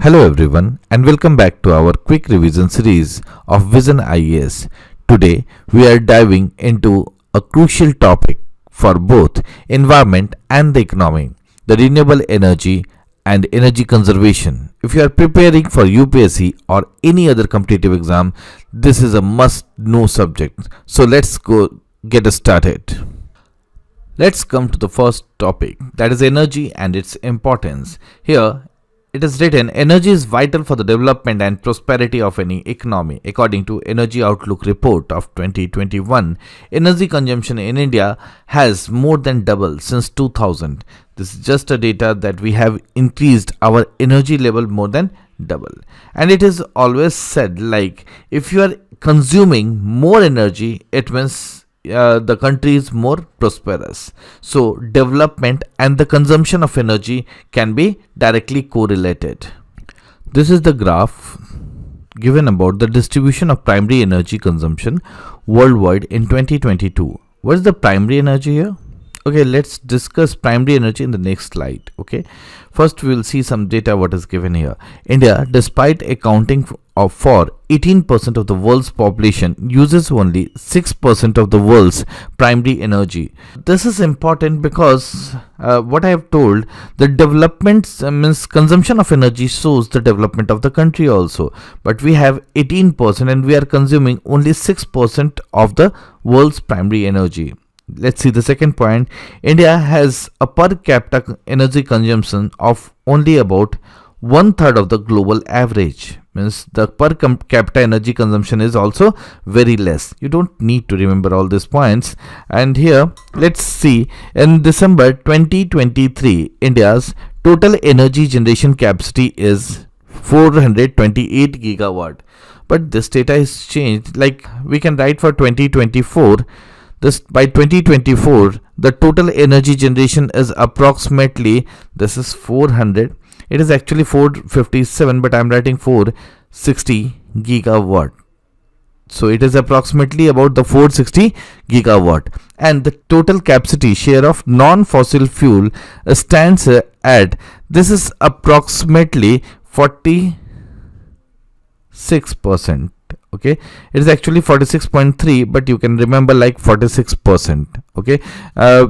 Hello everyone and welcome back to our quick revision series of Vision IAS. Today we are diving into a crucial topic for both environment and the economy, the renewable energy and energy conservation. If you are preparing for UPSC or any other competitive exam, this is a must know subject. So let's go get started. Let's come to the first topic, that is energy and its importance. Here it is written, energy is vital for the development and prosperity of any economy. According to Energy Outlook report of 2021, energy consumption in India has more than doubled since 2000. This is just a data that we have increased our energy level more than double. And it is always said, like, if you are consuming more energy, it means the country is more prosperous. So development and the consumption of energy can be directly correlated. This is the graph given about the distribution of primary energy consumption worldwide in 2022. What is the primary energy here? Okay, let's discuss primary energy in the next slide. Okay, first we will see some data what is given here. India, despite accounting for 18% of the world's population, uses only 6% of the world's primary energy. This is important because what I have told, the development means consumption of energy shows the development of the country also. But we have 18% and we are consuming only 6% of the world's primary energy. Let's see the second point. India has a per capita energy consumption of only about 1/3 of the global average. Means the per capita energy consumption is also very less. You don't need to remember all these points. And here let's see, in December 2023, India's total energy generation capacity is 428 gigawatt. But this data is changed. Like, we can write for 2024. By 2024, the total energy generation is approximately, this is 400, it is actually 457, but I'm writing 460 gigawatt. So it is approximately about the 460 gigawatt. And the total capacity share of non-fossil fuel stands at, this is approximately 46%. Okay, it is actually 46.3, but you can remember like 46%. Okay,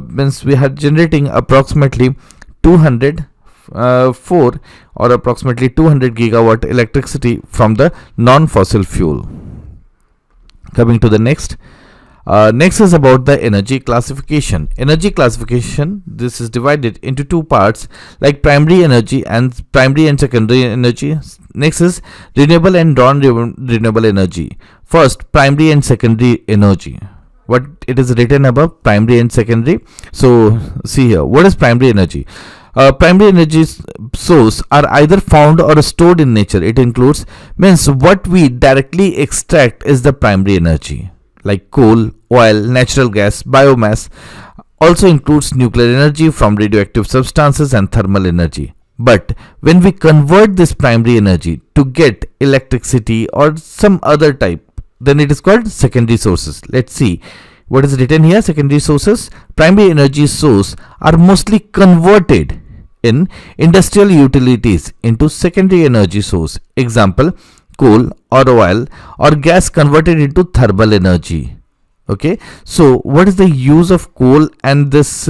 means we are generating approximately 204 or approximately 200 gigawatt electricity from the non-fossil fuel. Coming to the next. Next is about the energy classification. Energy classification, this is divided into two parts, like primary energy and secondary energy. Next is renewable and non-renewable energy. First, primary and secondary energy. What it is written above, primary and secondary. So see here, what is primary energy? Primary energy source are either found or stored in nature. It includes, means what we directly extract is the primary energy, like coal, oil, natural gas, biomass. Also includes nuclear energy from radioactive substances and thermal energy. But when we convert this primary energy to get electricity or some other type, then it is called secondary sources. Let's see what is written here. Secondary sources, primary energy source are mostly converted in industrial utilities into secondary energy source. Example, coal or oil or gas converted into thermal energy. Okay, so what is the use of coal and this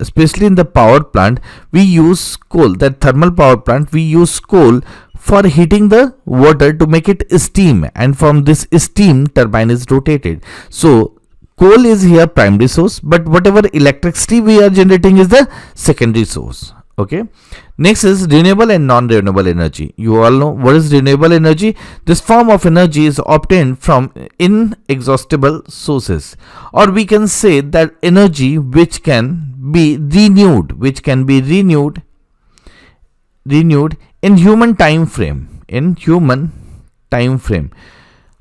especially in the power plant, we use coal, that thermal power plant, we use coal for heating the water to make it steam, and from this steam turbine is rotated. So coal is here primary source, but whatever electricity we are generating is the secondary source. Okay, next is renewable and non-renewable energy. You all know what is renewable energy. This form of energy is obtained from inexhaustible sources, or we can say that energy which can be renewed, in human time frame.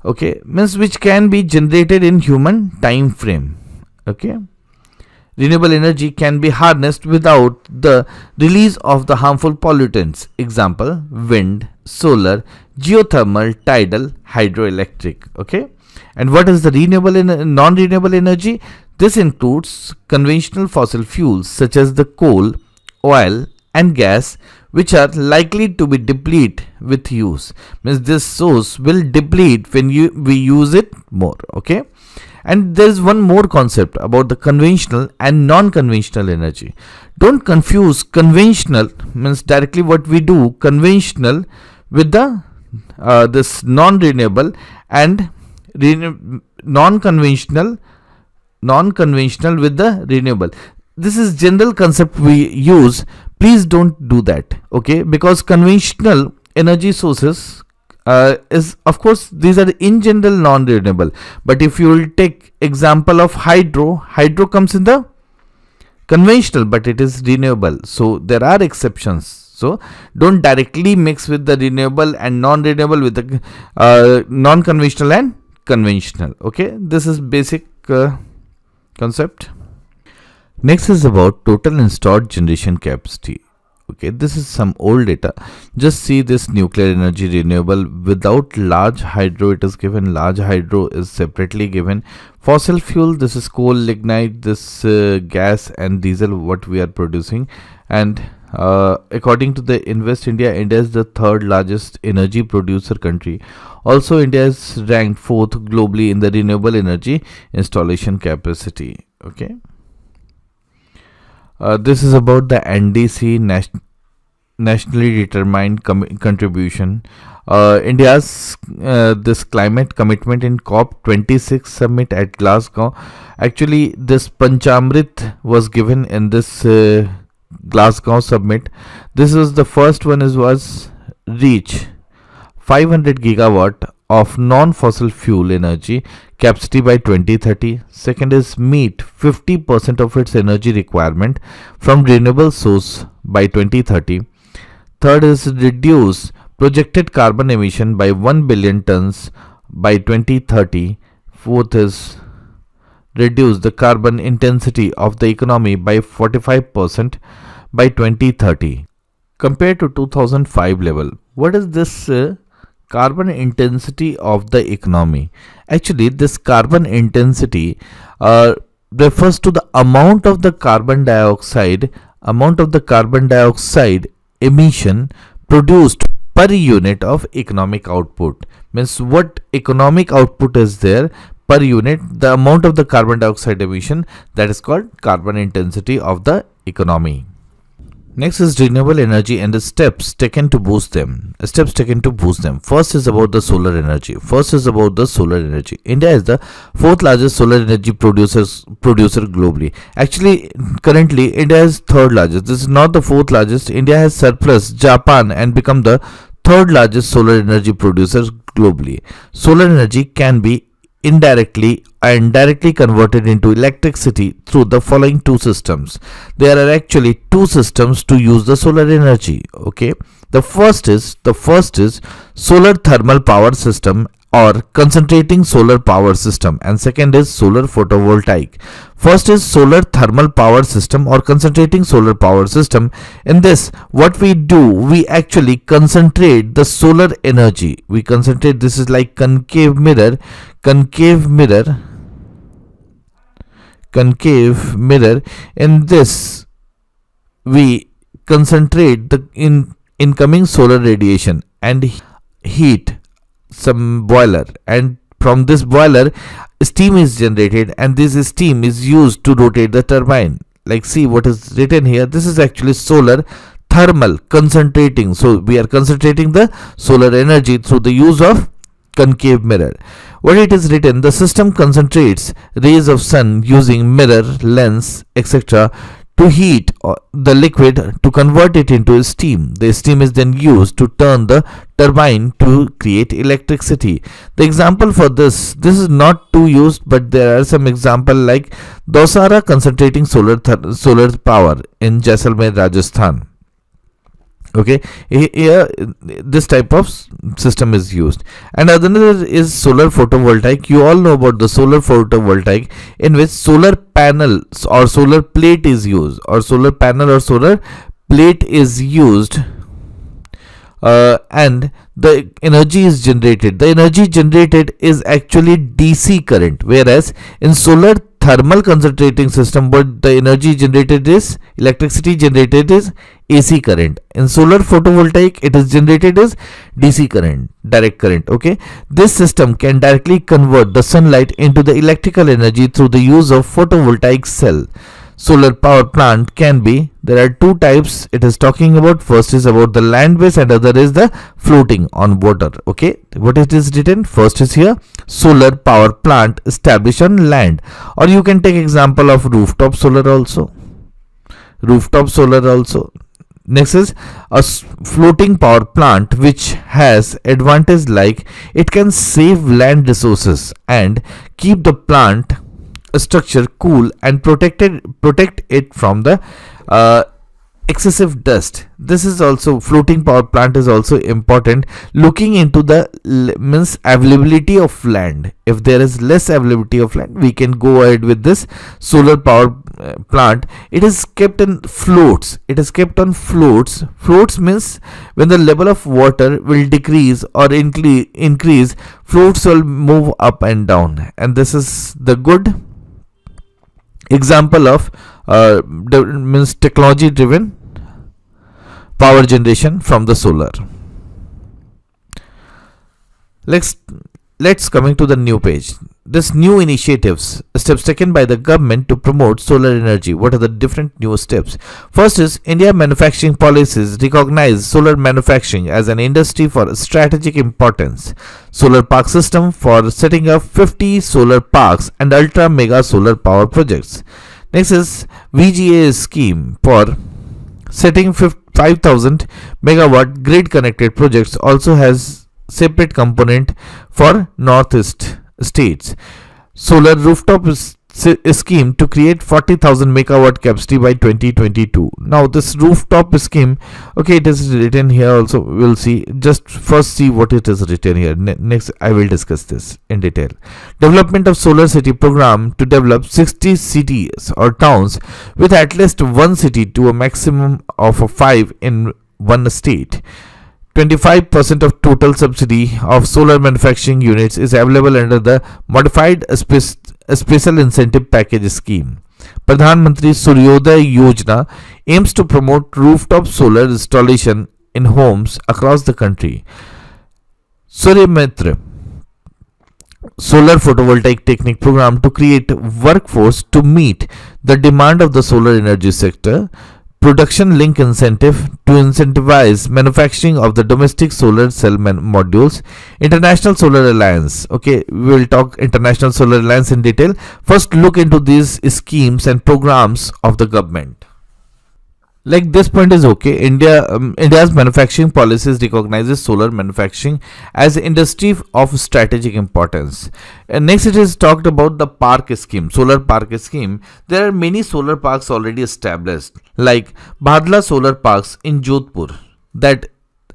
Okay, means which can be generated in human time frame. Okay, renewable energy can be harnessed without the release of the harmful pollutants. Example, wind, solar, geothermal, tidal, hydroelectric. Okay, and what is the renewable and non-renewable energy? This includes conventional fossil fuels such as the coal, oil and gas, which are likely to be deplete with use. Means this source will deplete when we use it more. Okay. And there is one more concept about the conventional and non-conventional energy. Don't confuse conventional, means directly what we do, conventional, with the this non-renewable, and non-conventional with the renewable. This is general concept we use. Please don't do that. Okay, because conventional energy sources is, of course, these are in general non-renewable. But if you will take example of hydro comes in the conventional, but it is renewable. So there are exceptions. So don't directly mix with the renewable and non-renewable with the non-conventional and conventional. Okay, this is basic concept. Next is about total installed generation capacity. Okay, this is some old data. Just see this nuclear energy renewable without large hydro, it is given. Large hydro is separately given. Fossil fuel, this is coal, lignite, this gas and diesel what we are producing. And according to the Invest India, India is the third largest energy producer country. Also, India is ranked 4th globally in the renewable energy installation capacity. Okay. This is about the NDC, nationally determined contribution. India's this climate commitment in COP26 summit at Glasgow. Actually, this Panchamrit was given in this Glasgow summit. This was the first one, was reach 500 gigawatt of non-fossil fuel energy capacity by 2030. Second is meet 50% of its energy requirement from renewable source by 2030. Third is reduce projected carbon emission by 1 billion tons by 2030. Fourth is reduce the carbon intensity of the economy by 45% by 2030 compared to 2005 level. What is this carbon intensity of the economy? Actually, this carbon intensity refers to the amount of the carbon dioxide emission produced per unit of economic output. Means what economic output is there per unit, the amount of the carbon dioxide emission, that is called carbon intensity of the economy. Next is renewable energy and the steps taken to boost them. First is about the solar energy. India is the 4th largest solar energy producer globally. Actually, currently India is 3rd largest. This is not the 4th largest. India has surpassed Japan and become the 3rd largest solar energy producer globally. Solar energy can be indirectly and directly converted into electricity through the following two systems. There are actually two systems to use the solar energy. Okay, the first is solar thermal power system or concentrating solar power system, and second is solar photovoltaic. First is solar thermal power system or concentrating solar power system. In this, what we do, we actually concentrate the solar energy. This is like concave mirror. In this, we concentrate the incoming solar radiation and heat some boiler, and from this boiler steam is generated, and this steam is used to rotate the turbine. Like, see what is written here. This is actually solar thermal concentrating. So we are concentrating the solar energy through the use of concave mirror. What it is written, the system concentrates rays of sun using mirror, lens, etc. to heat the liquid to convert it into steam. The steam is then used to turn the turbine to create electricity. The example for this is not too used, but there are some example like Dosara concentrating solar power in Jaisalmer, Rajasthan. Okay, here this type of system is used. And another is solar photovoltaic. You all know about the solar photovoltaic, in which solar panels or solar plate is used, and the energy is generated. The energy generated is actually DC current, whereas in solar thermal concentrating system, what the energy generated is, electricity generated is AC current. In solar photovoltaic, it is generated as DC current, direct current. Okay, this system can directly convert the sunlight into the electrical energy through the use of photovoltaic cell. Solar power plant can be, there are two types it is talking about. First is about the land based and other is the floating on water. Okay, what it is written? First is here, solar power plant established on land, or you can take example of rooftop solar also. Rooftop solar also. Next is a floating power plant, which has advantage like it can save land resources and keep the plant structure cool and protect it from the excessive dust. This is also, floating power plant is also important, looking into the means availability of land. If there is less availability of land, we can go ahead with this solar power plant. It is kept in floats. It is kept on floats. Floats means when the level of water will decrease or increase, floats will move up and down, and this is the good example of means technology driven power generation from the solar. Let's coming to the new page. This new initiatives, steps taken by the government to promote solar energy. What are the different new steps? First is India manufacturing policies recognize solar manufacturing as an industry for strategic importance. Solar park system for setting up 50 solar parks and ultra mega solar power projects. Next is VGA scheme for setting 5,000 megawatt grid connected projects, also has separate component for northeast states. Solar rooftop scheme to create 40,000 megawatt capacity by 2022. Now this rooftop scheme, okay, it is written here also. We'll see. Just first see what it is written here. Next I will discuss this in detail. Development of solar city program to develop 60 cities or towns with at least one city to a maximum of 5 in one state. 25% of total subsidy of solar manufacturing units is available under the modified special incentive package scheme. Pradhan Mantri Suryodaya Yojana aims to promote rooftop solar installation in homes across the country. Surya Mitra solar photovoltaic technique program to create workforce to meet the demand of the solar energy sector. Production link incentive to incentivize manufacturing of the domestic solar cell modules. International Solar Alliance. Okay, we will talk International Solar Alliance in detail. First look into these schemes and programs of the government. Like this point is okay. India's manufacturing policies recognizes solar manufacturing as industry of strategic importance. And next it is talked about the park scheme, solar park scheme. There are many solar parks already established, like Bhadla solar parks in Jodhpur. That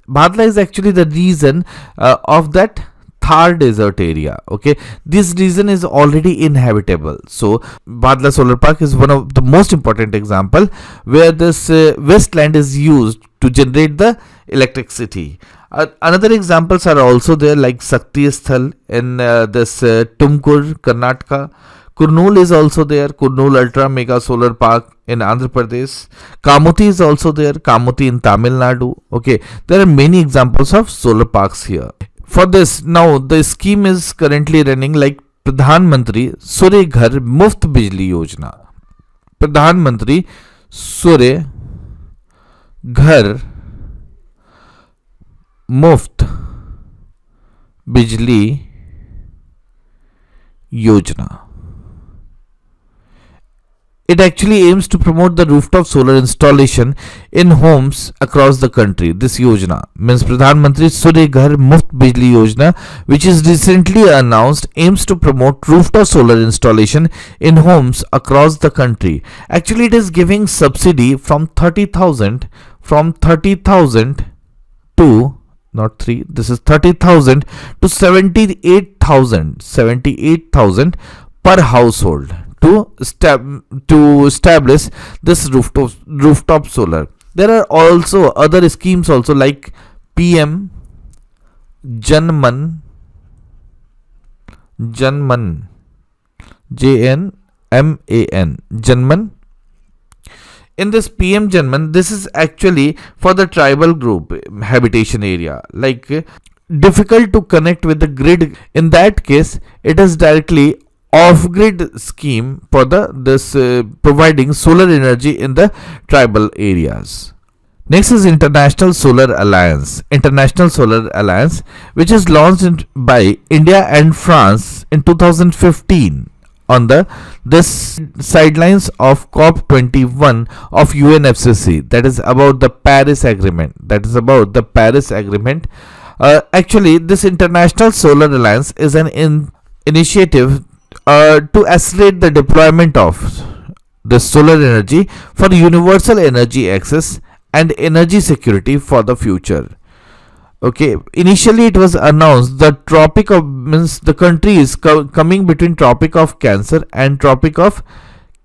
Bhadla is actually the region of that Thar desert area. Okay, this region is already inhabitable, so Bhadla solar park is one of the most important example where this wasteland is used to generate the electricity. Another examples are also there, like Sakti Sthal in this Tumkur, Karnataka. Kurnool is also there, Kurnool Ultra Mega Solar Park in Andhra Pradesh. Kamuti is also there, Kamuti in Tamil Nadu. Okay, there are many examples of solar parks here. For this, now the scheme is currently running like Pradhan Mantri Surya Ghar Muft Bijli Yojana. Pradhan Mantri Surya Ghar Muft Bijli Yojana. It actually aims to promote the rooftop solar installation in homes across the country. This Yojana means Pradhan Mantri Surya Ghar Muft Bijli Yojana, which is recently announced, aims to promote rooftop solar installation in homes across the country. Actually, it is giving subsidy from 30,000 to not 3, this is 30,000 to 78,000 per household to establish this rooftop solar. There are also other schemes also, like PM Janman JNMAN Janman In this PM Janman, this is actually for the tribal group habitation area, like difficult to connect with the grid. In that case, it is directly off-grid scheme for the this providing solar energy in the tribal areas. Next is International Solar Alliance. International Solar Alliance, which is launched by India and France in 2015 on the this sidelines of COP21 of UNFCCC. That is about the Paris Agreement. Actually, this International Solar Alliance is an initiative to accelerate the deployment of the solar energy for universal energy access and energy security for the future. Okay, initially it was announced the tropic of means the country is coming between Tropic of Cancer and Tropic of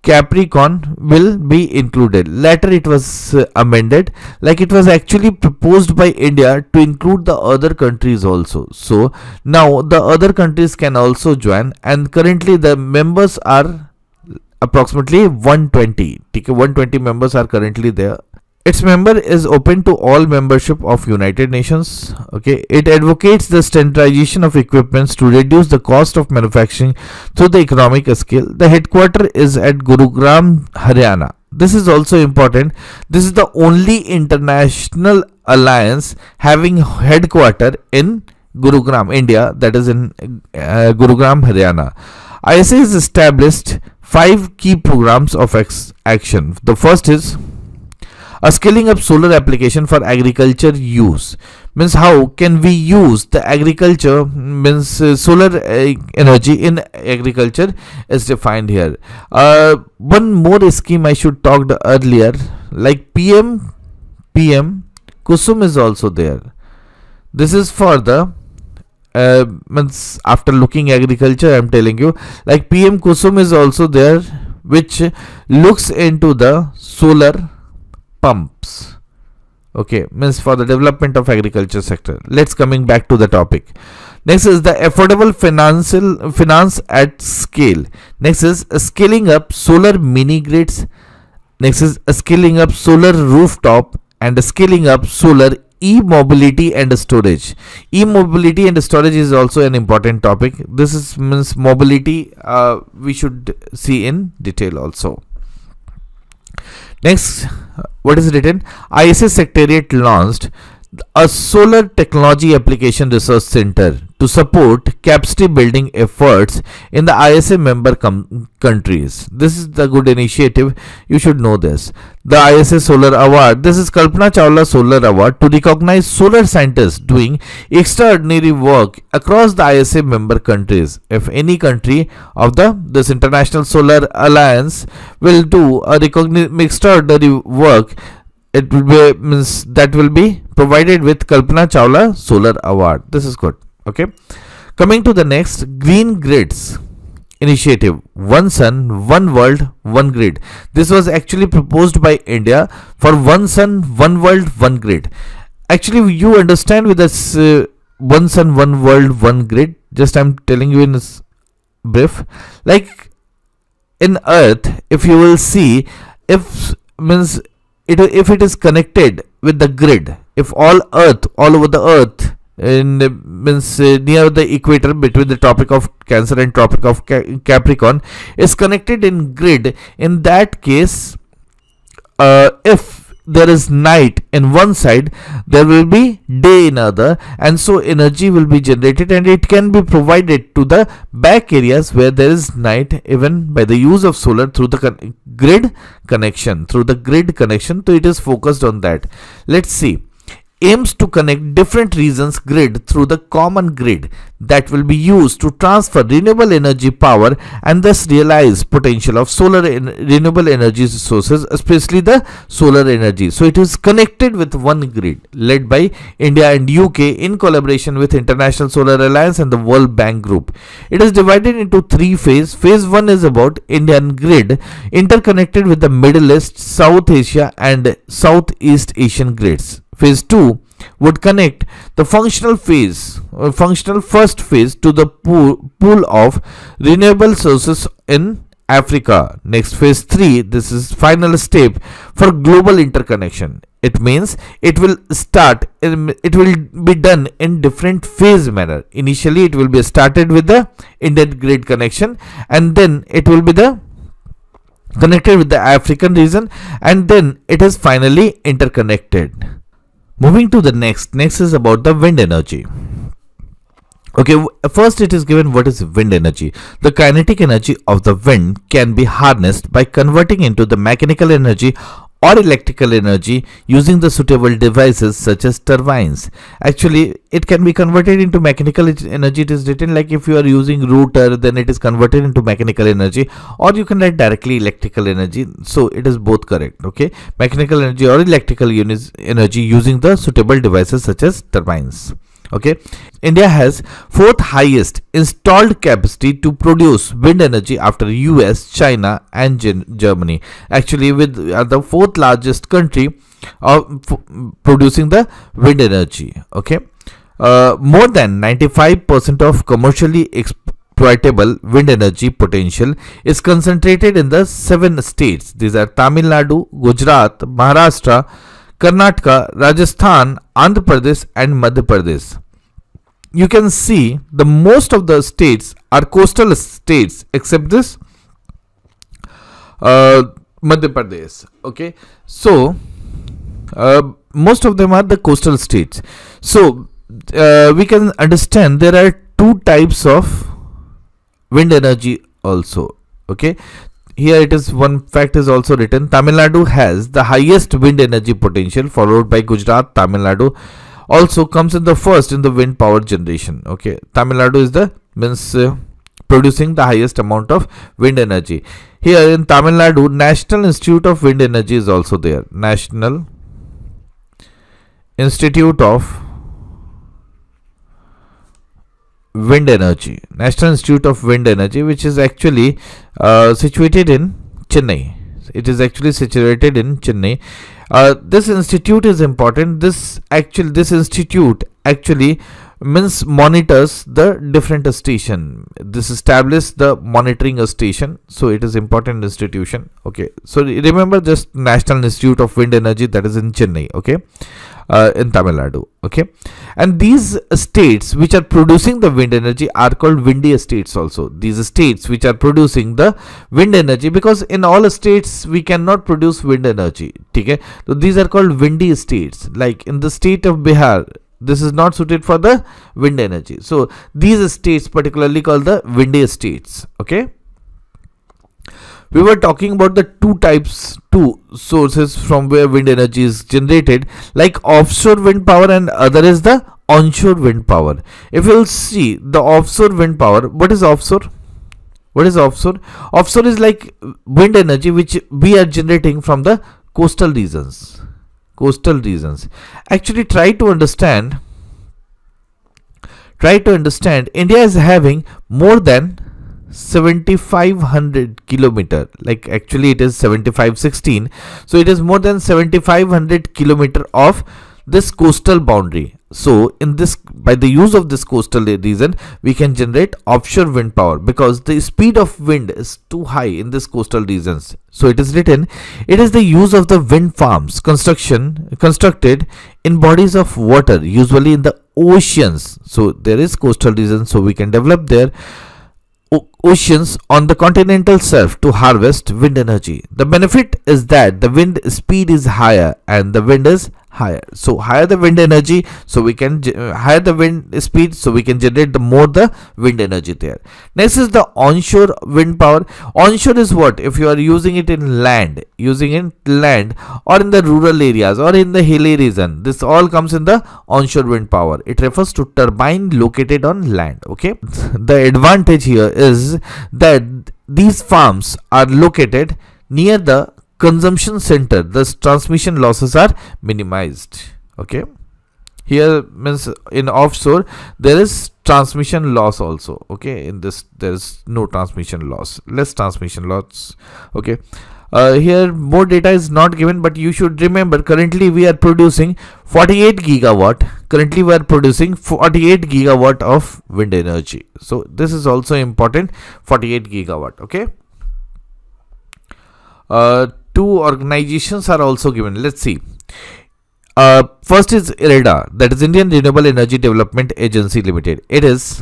Capricorn will be included. Later it was amended, like it was actually proposed by India to include the other countries also. So now the other countries can also join, and currently the members are approximately 120. 120 members are currently there. Its member is open to all membership of United Nations. Okay, it advocates the standardization of equipments to reduce the cost of manufacturing through the economic scale. The headquarters is at Gurugram, Haryana. This is also important. This is the only international alliance having headquarters in Gurugram, India, that is in Gurugram, Haryana. ISA has established 5 key programs of action. The first is a scaling up solar application for agriculture use. Means how can we use the agriculture, means solar energy in agriculture is defined here. One more scheme I should talked earlier, like PM Kusum is also there. This is for the means after looking agriculture, I'm telling you, like PM Kusum is also there, which looks into the solar pumps. Okay, means for the development of agriculture sector. Let's coming back to the topic. Next is the affordable finance at scale. Next is scaling up solar mini grids. Next is scaling up solar rooftop and scaling up solar e-mobility and storage. E-mobility and storage is also an important topic. This is means mobility we should see in detail also. Next, what is written? ISS Secretariat launched a solar technology application research center to support capacity building efforts in the ISA member countries. This is the good initiative. You should know this. The ISA Solar Award. This is Kalpana Chawla Solar Award to recognize solar scientists doing extraordinary work across the ISA member countries. If any country of this International Solar Alliance will do a extraordinary work, it will be means that will be provided with Kalpana Chawla Solar Award. This is good. Okay, coming to the next, green grids initiative. One sun, one world, one grid. This was actually proposed by India for one sun, one world, one grid. Actually, you understand with this one sun, one world, one grid. Just I'm telling you in this brief. Like in Earth, if you will see, if means if it is connected with the grid, if all over the Earth in means near the equator between the Tropic of Cancer and Tropic of Capricorn is connected in grid, in that case if there is night in one side, there will be day in other, and so energy will be generated and it can be provided to the back areas where there is night, even by the use of solar through the grid connection. So it is focused on that. Let's see. Aims to connect different regions grid through the common grid that will be used to transfer renewable energy power and thus realize potential of solar renewable energy sources, especially the solar energy. So it is connected with one grid led by India and UK in collaboration with International Solar Alliance and the World Bank Group. It is divided into 3 phases. Phase 1 is about Indian grid interconnected with the Middle East, South Asia and Southeast Asian grids. Phase 2 would connect the functional first phase to the pool of renewable sources in Africa. Next phase 3, this is final step for global interconnection. It means it will be done in different phase manner. Initially it will be started with the Indian grid connection, and then it will be the connected with the African region, and then it is finally interconnected. Moving to the next is about the wind energy. Okay, first it is given what is wind energy. The kinetic energy of the wind can be harnessed by converting into the mechanical energy or electrical energy using the suitable devices such as turbines. Actually, it can be converted into mechanical energy. It is written like if you are using rotor, then it is converted into mechanical energy, or you can write directly electrical energy. So it is both correct. Okay, mechanical energy or electrical energy using the suitable devices such as turbines. Okay, India has fourth highest installed capacity to produce wind energy after US, China and Germany. Actually, with the fourth largest country of producing the wind energy. Okay, more than 95% of commercially exploitable wind energy potential is concentrated in the 7 states. These are Tamil Nadu, Gujarat, Maharashtra, Karnataka, Rajasthan, Andhra Pradesh and Madhya Pradesh. You can see the most of the states are coastal states except this Madhya Pradesh. Okay, so most of them are the coastal states. So we can understand there are 2 types of wind energy also. Okay, here it is, one fact is also written. Tamil Nadu has the highest wind energy potential, followed by Gujarat. Tamil Nadu also comes in the first in the wind power generation. Okay, Tamil Nadu is the producing the highest amount of wind energy. Here in Tamil Nadu, National Institute of Wind Energy is also there. National Institute of Wind Energy, National Institute of Wind Energy, which is actually situated in Chennai. It is actually situated in Chennai. This institute is important. This institute actually means monitors the different station. This established the monitoring station, so it is important institution. Okay, so remember just National Institute of Wind Energy, that is in Chennai. Okay, in Tamil Nadu. Okay, and these states which are producing the wind energy are called windy states also. These states which are producing the wind energy, because in all states we cannot produce wind energy. Okay, so these are called windy states. Like in the state of Bihar, this is not suited for the wind energy. So these states particularly called the windy states. Okay, we were talking about the two sources from where wind energy is generated, like offshore wind power and other is the onshore wind power. If you will see the offshore wind power, what is offshore? What is offshore? Offshore is like wind energy which we are generating from the coastal regions. Actually, try to understand. India is having more than 7500 kilometer, like actually it is 7516, so it is more than 7500 kilometer of this coastal boundary. So in this, by the use of this coastal region, we can generate offshore wind power because the speed of wind is too high in this coastal regions. So it is written, it is the use of the wind farms constructed in bodies of water, usually in the oceans. So there is coastal region, so we can develop there oceans on the continental shelf to harvest wind energy. The benefit is that the wind speed is higher and the wind is higher. So higher the wind energy, so we can higher the wind speed, so we can generate the more the wind energy there. Next is the onshore wind power. Onshore is what? If you are using it in land, or in the rural areas or in the hilly region, this all comes in the onshore wind power. It refers to turbine located on land. Okay, the advantage here is that these farms are located near the consumption center. Thus transmission losses are minimized. Okay, here means in offshore there is transmission loss also. Okay, in this there is no transmission loss, less transmission loss. Okay, here more data is not given, but you should remember currently we are producing 48 gigawatt. Currently we are producing 48 gigawatt of wind energy. So this is also important, 48 gigawatt. Okay, Two organizations are also given. Let's see. First is IREDA, that is Indian Renewable Energy Development Agency Limited. It is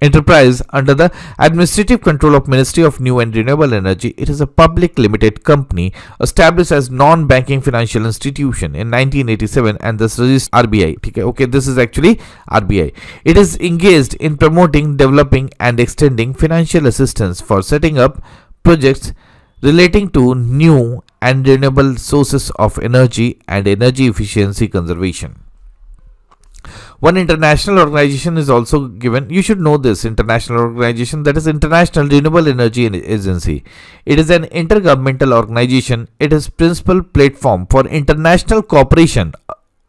enterprise under the administrative control of Ministry of New and Renewable Energy. It is a public limited company established as non-banking financial institution in 1987 and this registered RBI. Okay, this is actually RBI. It is engaged in promoting, developing and extending financial assistance for setting up projects relating to new and renewable sources of energy and energy efficiency conservation. One international organization is also given. You should know this international organization, that is International Renewable Energy Agency. It is an intergovernmental organization. It is principal platform for international cooperation,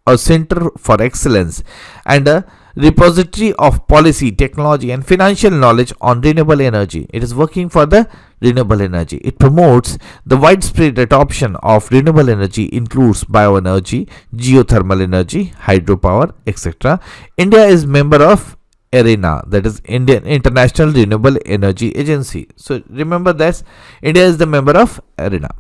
a center for excellence and a repository of policy, technology and financial knowledge on renewable energy. It is working for the renewable energy. It promotes the widespread adoption of renewable energy, includes bioenergy, geothermal energy, hydropower, etc. India is member of IRENA, that is Indian International Renewable Energy Agency. So remember that India is the member of IRENA.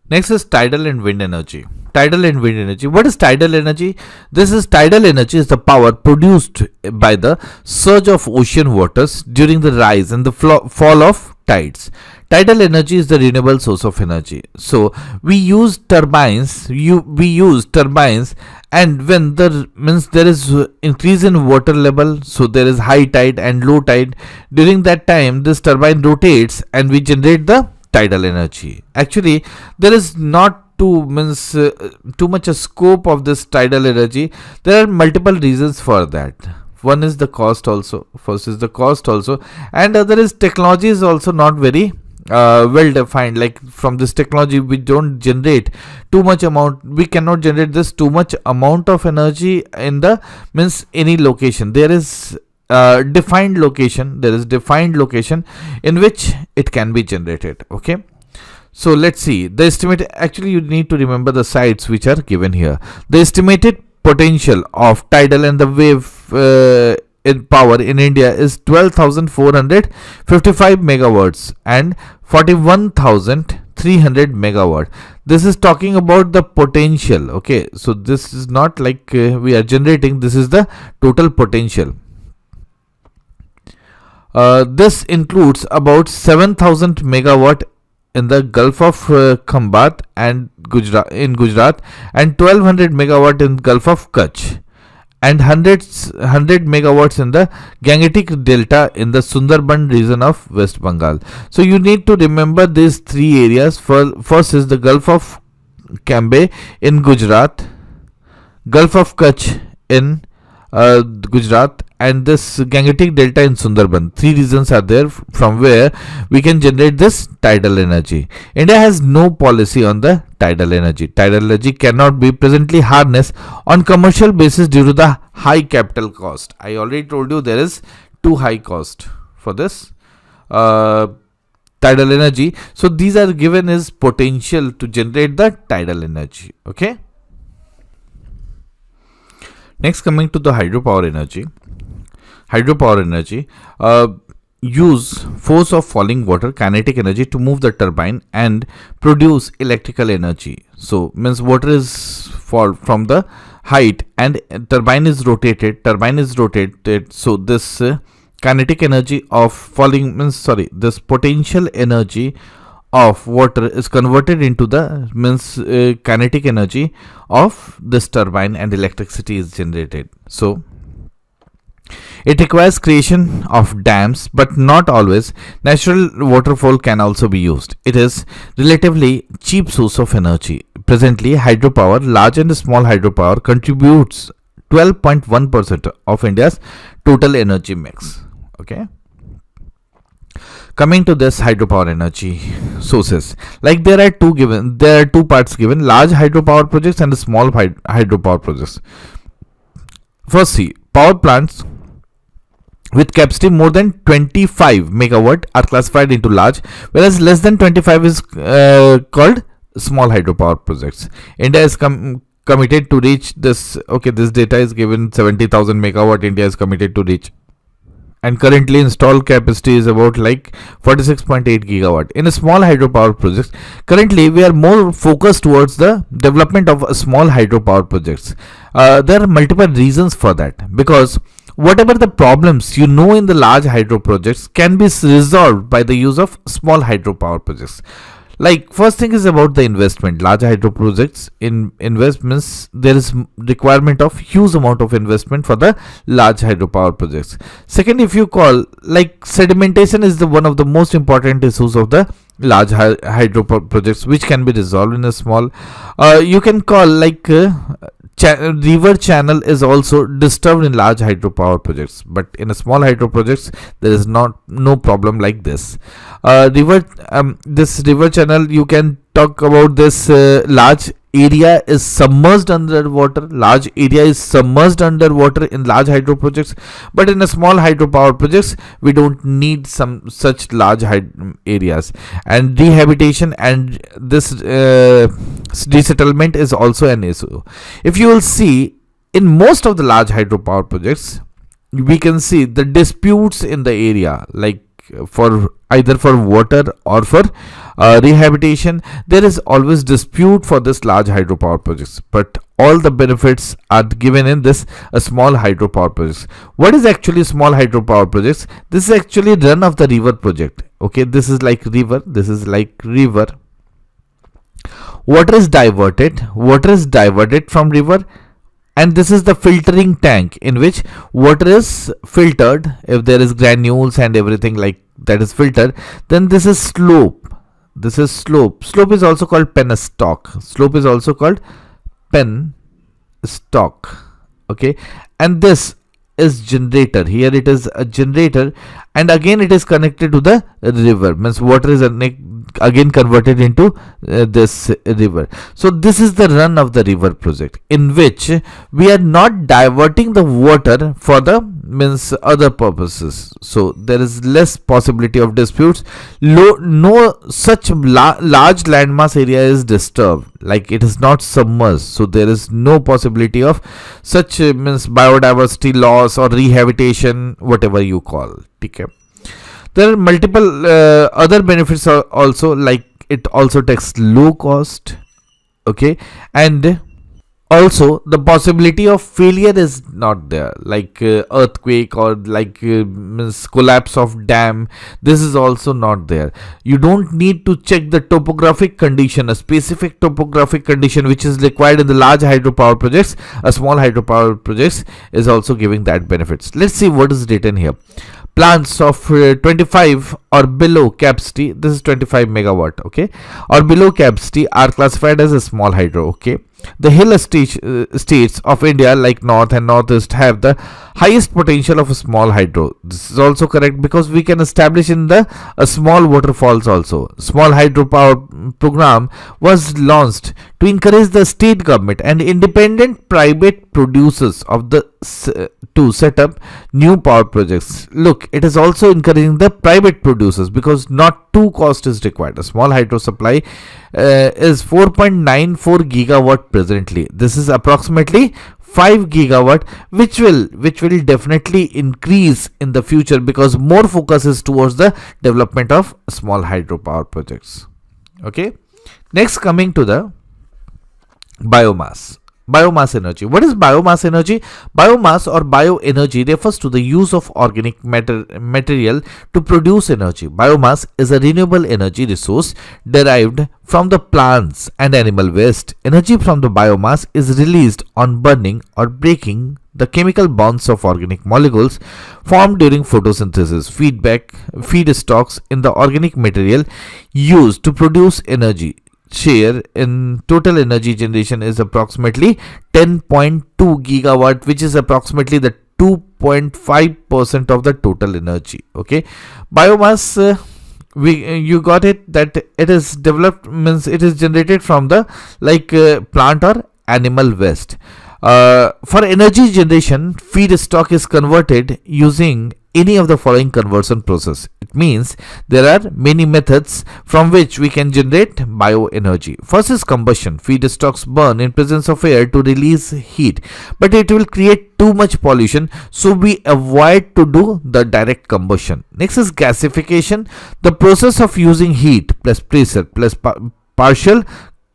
Next is tidal and wind energy. Tidal and wind energy. What is tidal energy? Tidal energy is the power produced by the surge of ocean waters during the rise and the fall of tides. Tidal energy is the renewable source of energy. So we use turbines. And when there is increase in water level, so there is high tide and low tide. During that time, this turbine rotates and we generate the tidal energy. Actually, there is not too much a scope of this tidal energy. There are multiple reasons for that. One is the cost also. And other is technology is also not very well defined. Like from this technology, we don't generate too much amount. We cannot generate this too much amount of energy in the any location. There is defined location in which it can be generated. Okay, so let's see the estimate. Actually, you need to remember the sites which are given here. The estimated potential of tidal and the wave in power in India is 12,455 megawatts and 41,300 megawatt. This is talking about the potential. Okay, so this is not like we are generating. This is the total potential. This includes about 7,000 megawatt in the Gulf of Khambat and Gujarat and 1,200 megawatt in Gulf of Kutch and 100 megawatts in the Gangetic Delta in the Sundarban region of West Bengal. So you need to remember these three areas. First is the Gulf of Cambay in Gujarat, Gulf of Kutch in Gujarat and this Gangetic Delta in Sundarban. Three regions are there from where we can generate this tidal energy. India has no policy on the tidal energy. Tidal energy cannot be presently harnessed on commercial basis due to the high capital cost. I already told you there is too high cost for this tidal energy. So these are given as potential to generate the tidal energy. Okay. Next, coming to the hydropower energy. Use force of falling water, kinetic energy, to move the turbine and produce electrical energy. So means water is fall from the height and turbine is rotated. So this kinetic energy of falling this potential energy of water is converted into the kinetic energy of this turbine and electricity is generated. So it requires creation of dams, but not always. Natural waterfall can also be used. It is relatively cheap source of energy. Presently, hydropower, large and small hydropower, contributes 12.1% of India's total energy mix. Okay. Coming to this hydropower energy sources, like there are two parts given: large hydropower projects and small hydropower projects. First, see, power plants with capacity more than 25 megawatt are classified into large, whereas less than 25 is called small hydropower projects. India is committed to reach this. Okay, this data is given 70,000 megawatt. India is committed to reach and currently installed capacity is about like 46.8 gigawatt. In a small hydropower projects, currently we are more focused towards the development of small hydropower projects. There are multiple reasons for that, because whatever the problems in the large hydro projects can be resolved by the use of small hydropower projects. Like, first thing is about the investment. Large hydro projects in investments, there is requirement of huge amount of investment for the large hydropower projects. Second, if you call, like, sedimentation is the one of the most important issues of the large hydro projects, which can be resolved in a small, you can call, like, river channel is also disturbed in large hydropower projects, but in a small hydro projects there is no problem like this. This river channel, you can talk about this, large area is submerged underwater. Large area is submerged underwater in large hydro projects, but in a small hydropower projects we don't need some such large areas. And rehabilitation and this resettlement is also an issue. If you will see, in most of the large hydropower projects, we can see the disputes in the area, like for either for water or for rehabilitation, there is always dispute for this large hydropower projects, but all the benefits are given in this small hydropower projects. What is actually small hydropower projects? This is actually run of the river project. Okay, this is like river, water is diverted from river, and this is the filtering tank in which water is filtered. If there is granules and everything like that is filtered, then this is slope. Slope is also called penstock. Okay, and this is generator. Here it is a generator, and again it is connected to the river, means water is again converted into this river. So this is the run of the river project, in which we are not diverting the water for the other purposes, so there is less possibility of disputes. No such large landmass area is disturbed, like it is not submerged, so there is no possibility of such biodiversity loss or rehabilitation, whatever you call. Okay. There are multiple other benefits also, like it also takes low cost. Okay, and also the possibility of failure is not there, like earthquake or like collapse of dam. This is also not there. You don't need to check the topographic condition, a specific topographic condition which is required in the large hydropower projects. A small hydropower projects is also giving that benefits. Let's see what is written here. Plants of 25 or below capacity, this is 25 megawatt, okay, or below capacity are classified as a small hydro. Okay, the hill states of India, like north and northeast, have the highest potential of a small hydro. This is also correct, because we can establish in the small waterfalls also. Small hydropower program was launched to encourage the state government and independent private producers of the to set up new power projects. Look, it is also encouraging the private producers, because not too cost is required. A small hydro supply is 4.94 gigawatt presently. This is approximately 5 gigawatt, which will definitely increase in the future, because more focus is towards the development of small hydropower projects. Okay, next, coming to the biomass energy. What is biomass energy? Biomass or bioenergy refers to the use of organic material to produce energy. Biomass is a renewable energy resource derived from the plants and animal waste. Energy from the biomass is released on burning or breaking the chemical bonds of organic molecules formed during photosynthesis. Feedstocks in the organic material used to produce energy share in total energy generation is approximately 10.2 gigawatt, which is approximately the 2.5% of the total energy. Okay, biomass, you got it, that it is developed, means it is generated from the plant or animal waste. For energy generation, feedstock is converted using any of the following conversion process. It means there are many methods from which we can generate bioenergy. First is combustion. Feedstocks burn in presence of air to release heat, but it will create too much pollution, so we avoid to do the direct combustion. Next is gasification. The process of using heat plus pressure plus partial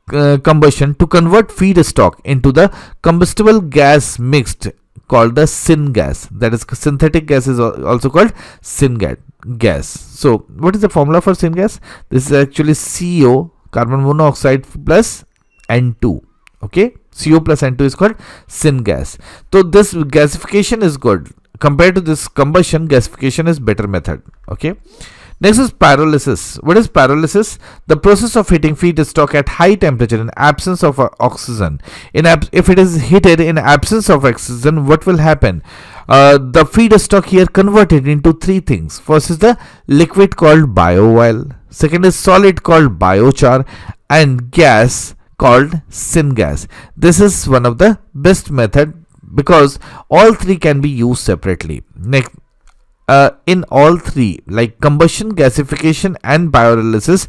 combustion to convert feedstock into the combustible gas mixed, called the syngas. That is, synthetic gas is also called syngas. So what is the formula for syngas? This is actually CO, carbon monoxide, plus N2. Okay, CO plus N2 is called syngas. So this gasification is good. Compared to this combustion, gasification is better method. Okay. Next is pyrolysis. What is pyrolysis? The process of heating feedstock at high temperature in absence of oxygen. If it is heated in absence of oxygen, what will happen? The feedstock here converted into three things. First is the liquid called bio-oil. Second is solid called biochar, and gas called syngas. This is one of the best method because all three can be used separately. Next, in all three, like combustion, gasification, and pyrolysis,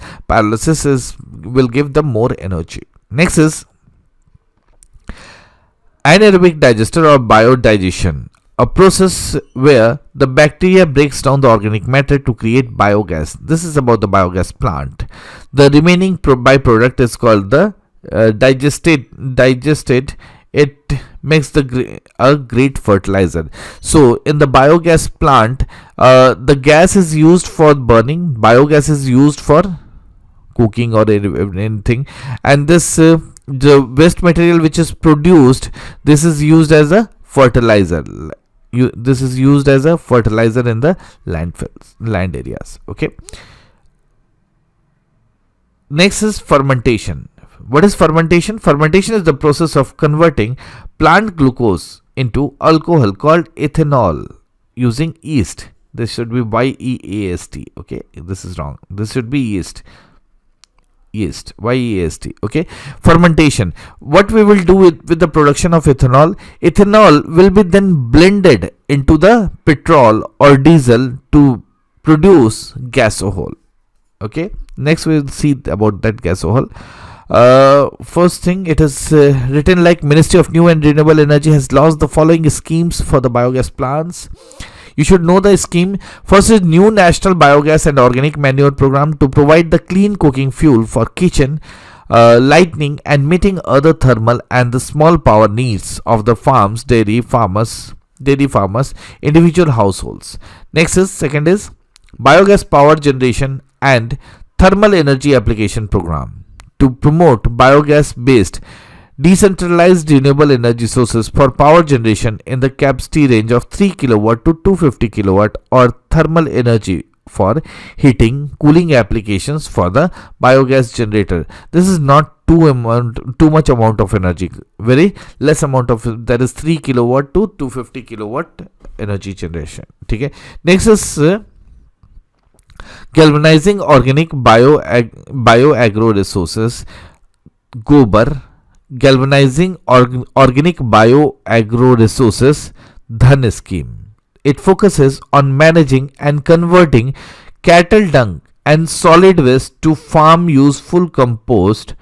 will give them more energy. Next is anaerobic digester or biodigestion, a process where the bacteria breaks down the organic matter to create biogas. This is about the biogas plant. The remaining byproduct is called the digested. It makes a great fertilizer. So in the biogas plant, the gas is used for burning, biogas is used for cooking or anything, and this the waste material which is produced, this is used as a fertilizer. This is used as a fertilizer in the land areas. Okay. Next is fermentation. What is fermentation? Fermentation is the process of converting plant glucose into alcohol called ethanol using yeast. This should be YEAST. Okay, this is wrong. This should be yeast. YEAST. Okay, fermentation. What we will do with the production of ethanol? Ethanol will be then blended into the petrol or diesel to produce gasohol. Okay, next we will see about that gasohol. First thing, it is written like Ministry of New and Renewable Energy has launched the following schemes for the biogas plants. You should know the scheme. First is New National Biogas and Organic Manure Program to provide the clean cooking fuel for kitchen, lighting, and meeting other thermal and the small power needs of the dairy farmers, individual households. Next is second is Biogas Power Generation and Thermal Energy Application Program to promote biogas based decentralized renewable energy sources for power generation in the capacity range of 3 kilowatt to 250 kilowatt or thermal energy for heating, cooling applications for the biogas generator. This is not too much amount of energy, very less amount of, that is 3 kilowatt to 250 kilowatt energy generation. Okay. Next is galvanizing organic bioagro resources, gobar, galvanizing organic bioagro resources dhan scheme. It focuses on managing and converting cattle dung and solid waste to farm useful compost,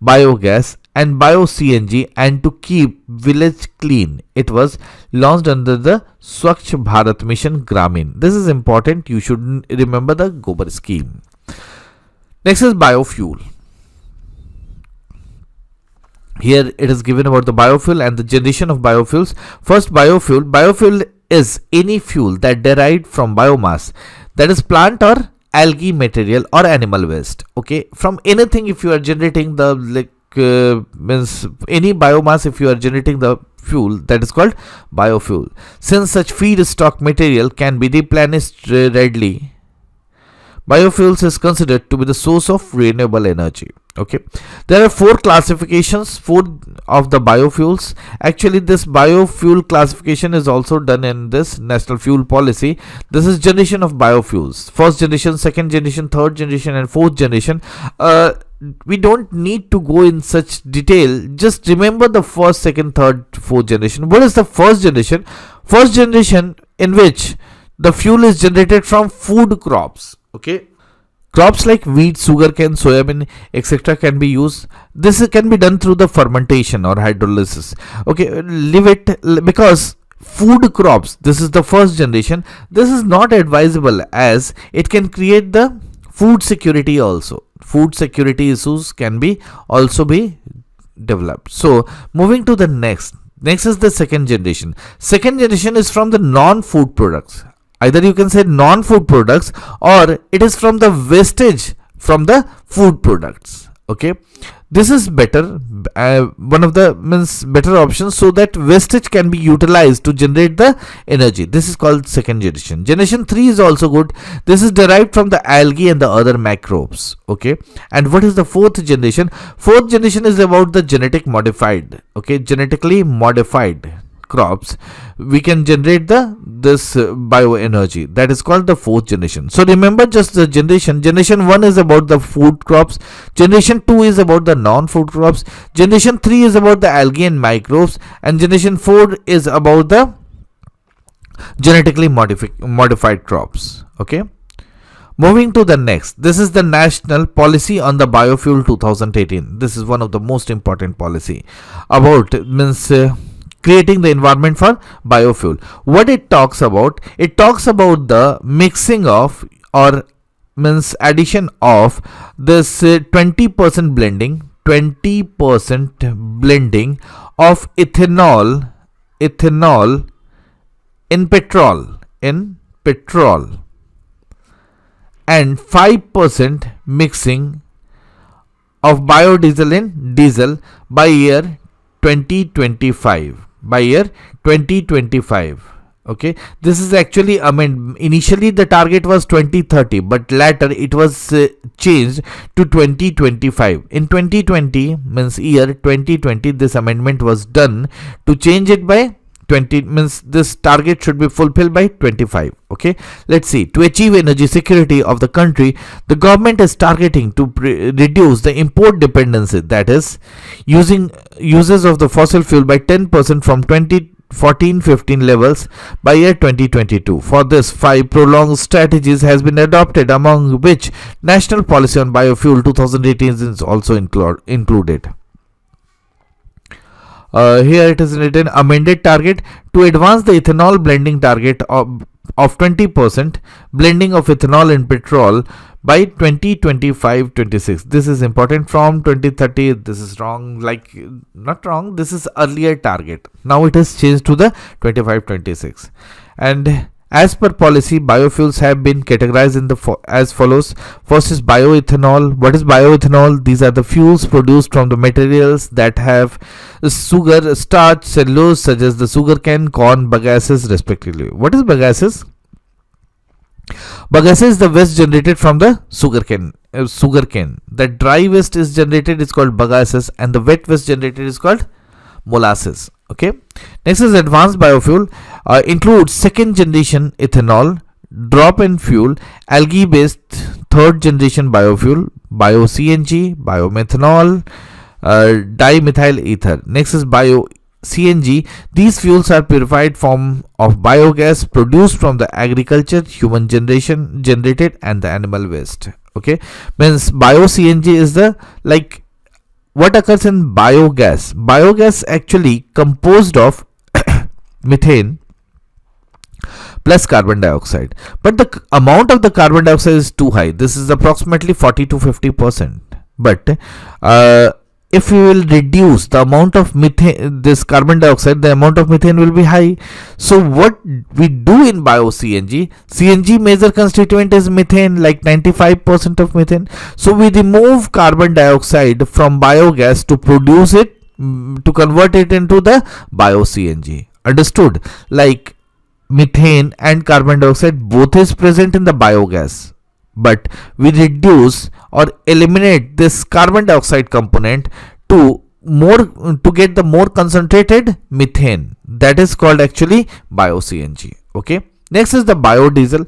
biogas, and bio-CNG, and to keep village clean. It was launched under the Swachh Bharat Mission Gramin. This is important. You should remember the Gobar scheme. Next is biofuel. Here it is given about the biofuel and the generation of biofuels. First, biofuel. Biofuel is any fuel that derived from biomass, that is plant or algae material or animal waste. Okay, from anything, if you are generating the means any biomass, if you are generating the fuel, that is called biofuel. Since such feedstock material can be replenished readily, biofuels is considered to be the source of renewable energy. Okay, there are four classifications of the biofuels. Actually, this biofuel classification is also done in this National Fuel Policy. This is generation of biofuels: first generation, second generation, third generation, and fourth generation. We don't need to go in such detail. Just remember the first, second, third, fourth generation. What is the first generation? First generation in which the fuel is generated from food crops. Okay, crops like wheat, sugarcane, soybean, etc. can be used. This can be done through the fermentation or hydrolysis. Okay, leave it, because food crops, this is the first generation. This is not advisable as it can create the food security also. Food security issues can be also be developed. So moving to the next is the second generation. Second generation is from the non-food products. Either you can say non-food products, or it is from the wastage from the food products. Okay, this is better, one of the better options, so that wastage can be utilized to generate the energy. This is called second generation. Generation 3 is also good. This is derived from the algae and the other microbes. Okay, and what is the fourth generation? Fourth generation is about the genetically modified crops. We can generate this bioenergy, that is called the fourth generation. So remember just the generation 1 is about the food crops, generation 2 is about the non-food crops, generation 3 is about the algae and microbes, and generation 4 is about the genetically modified crops. Okay, moving to the next, this is the National Policy on the Biofuel 2018. This is one of the most important policy about creating the environment for biofuel. What it talks about? It talks about the mixing of, or addition of this 20% blending of ethanol in petrol, and 5% mixing of biodiesel in diesel by year 2025. Okay, this is actually initially the target was 2030, but later it was changed to 2025. In 2020, year 2020, this amendment was done to change it by 20, this target should be fulfilled by 25. Okay, let's see. To achieve energy security of the country, the government is targeting to reduce the import dependency, that is uses of the fossil fuel by 10% from 2014-15 levels by year 2022. For this, 5 prolonged strategies has been adopted, among which National Policy on Biofuel 2018 is also included. Here it is written, amended target to advance the ethanol blending target of 20% blending of ethanol in petrol by 2025-26. This is important. From 2030, this is wrong, not wrong, this is earlier target. Now it is changed to the 25-26. And as per policy, biofuels have been categorized in as follows. First is bioethanol. What is bioethanol? These are the fuels produced from the materials that have sugar, starch, cellulose, such as the sugarcane, corn, bagasse, respectively. What is bagasse? Bagasse is the waste generated from the sugarcane. The dry waste is generated is called bagasse, and the wet waste generated is called molasses. Okay, next is advanced biofuel, includes second generation ethanol, drop in fuel, algae based third generation biofuel, bio CNG, biomethanol, dimethyl ether. Next is bio CNG. These fuels are purified form of biogas produced from the agriculture, human generated, and the animal waste. Okay, means bio CNG is the what occurs in biogas. Biogas actually composed of methane plus carbon dioxide, but the amount of the carbon dioxide is too high. This is approximately 40 to 50%. But if we will reduce the amount of methane, this carbon dioxide, the amount of methane will be high. So what we do in bio CNG major constituent is methane, 95% of methane. So we remove carbon dioxide from biogas to produce it, to convert it into the bio CNG. Understood? Methane and carbon dioxide both is present in the biogas, but we reduce or eliminate this carbon dioxide component to get the more concentrated methane. That is called actually bio CNG. Okay, next is the biodiesel.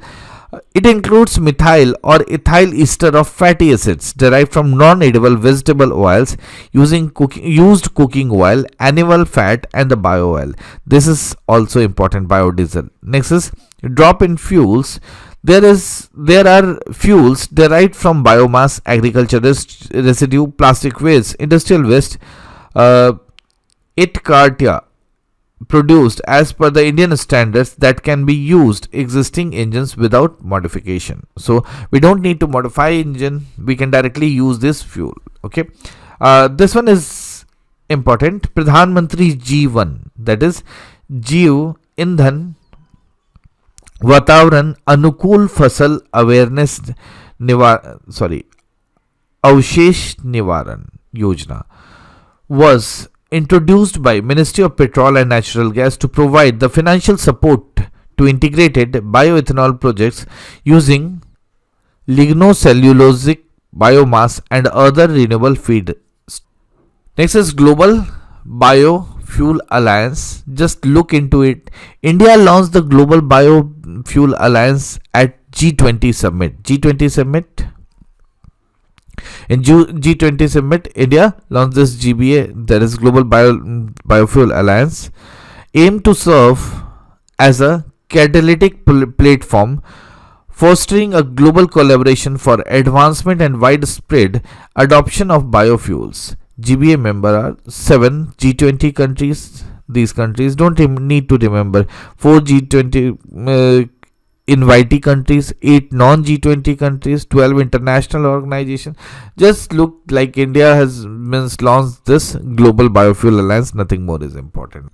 It includes methyl or ethyl ester of fatty acids derived from non-edible vegetable oils, used cooking oil, animal fat, and the bio oil. This is also important, biodiesel. Next is drop in fuels. There are fuels derived from biomass, agriculture residue, plastic waste, industrial waste, uh, itkartia produced as per the Indian standards that can be used existing engines without modification. So we don't need to modify engine, we can directly use this fuel. Okay, this one is important. Pradhan Mantri G1, that is Jeev Indhan वातावरण अनुकूल फसल awareness अवशेष निवारण योजना was introduced by Ministry of Petrol and Natural Gas to provide the financial support to integrated bioethanol projects using lignocellulosic biomass and other renewable feed. Next is Global Biofuel Alliance. Just look into it. India launched the Global Biofuel Alliance at G20 Summit. G20 Summit. In G20 Summit, India launched this GBA, that is Global Biofuel Alliance, aimed to serve as a catalytic platform, fostering a global collaboration for advancement and widespread adoption of biofuels. GBA member are 7 G20 countries. These countries don't need to remember. 4 G20 invitee countries, 8 non-G20 countries, 12 international organizations. Just look like India has launched this Global Biofuel Alliance. Nothing more is important.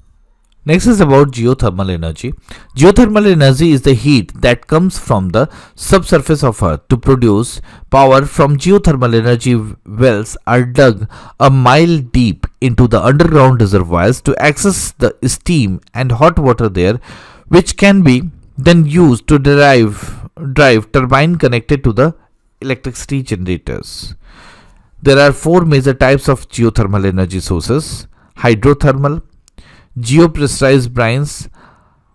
Next is about geothermal energy. Geothermal energy is the heat that comes from the subsurface of Earth. To produce power from geothermal energy, wells are dug a mile deep into the underground reservoirs to access the steam and hot water there, which can be then used to drive turbine connected to the electricity generators. There are 4 major types of geothermal energy sources: hydrothermal, geopressurized brines,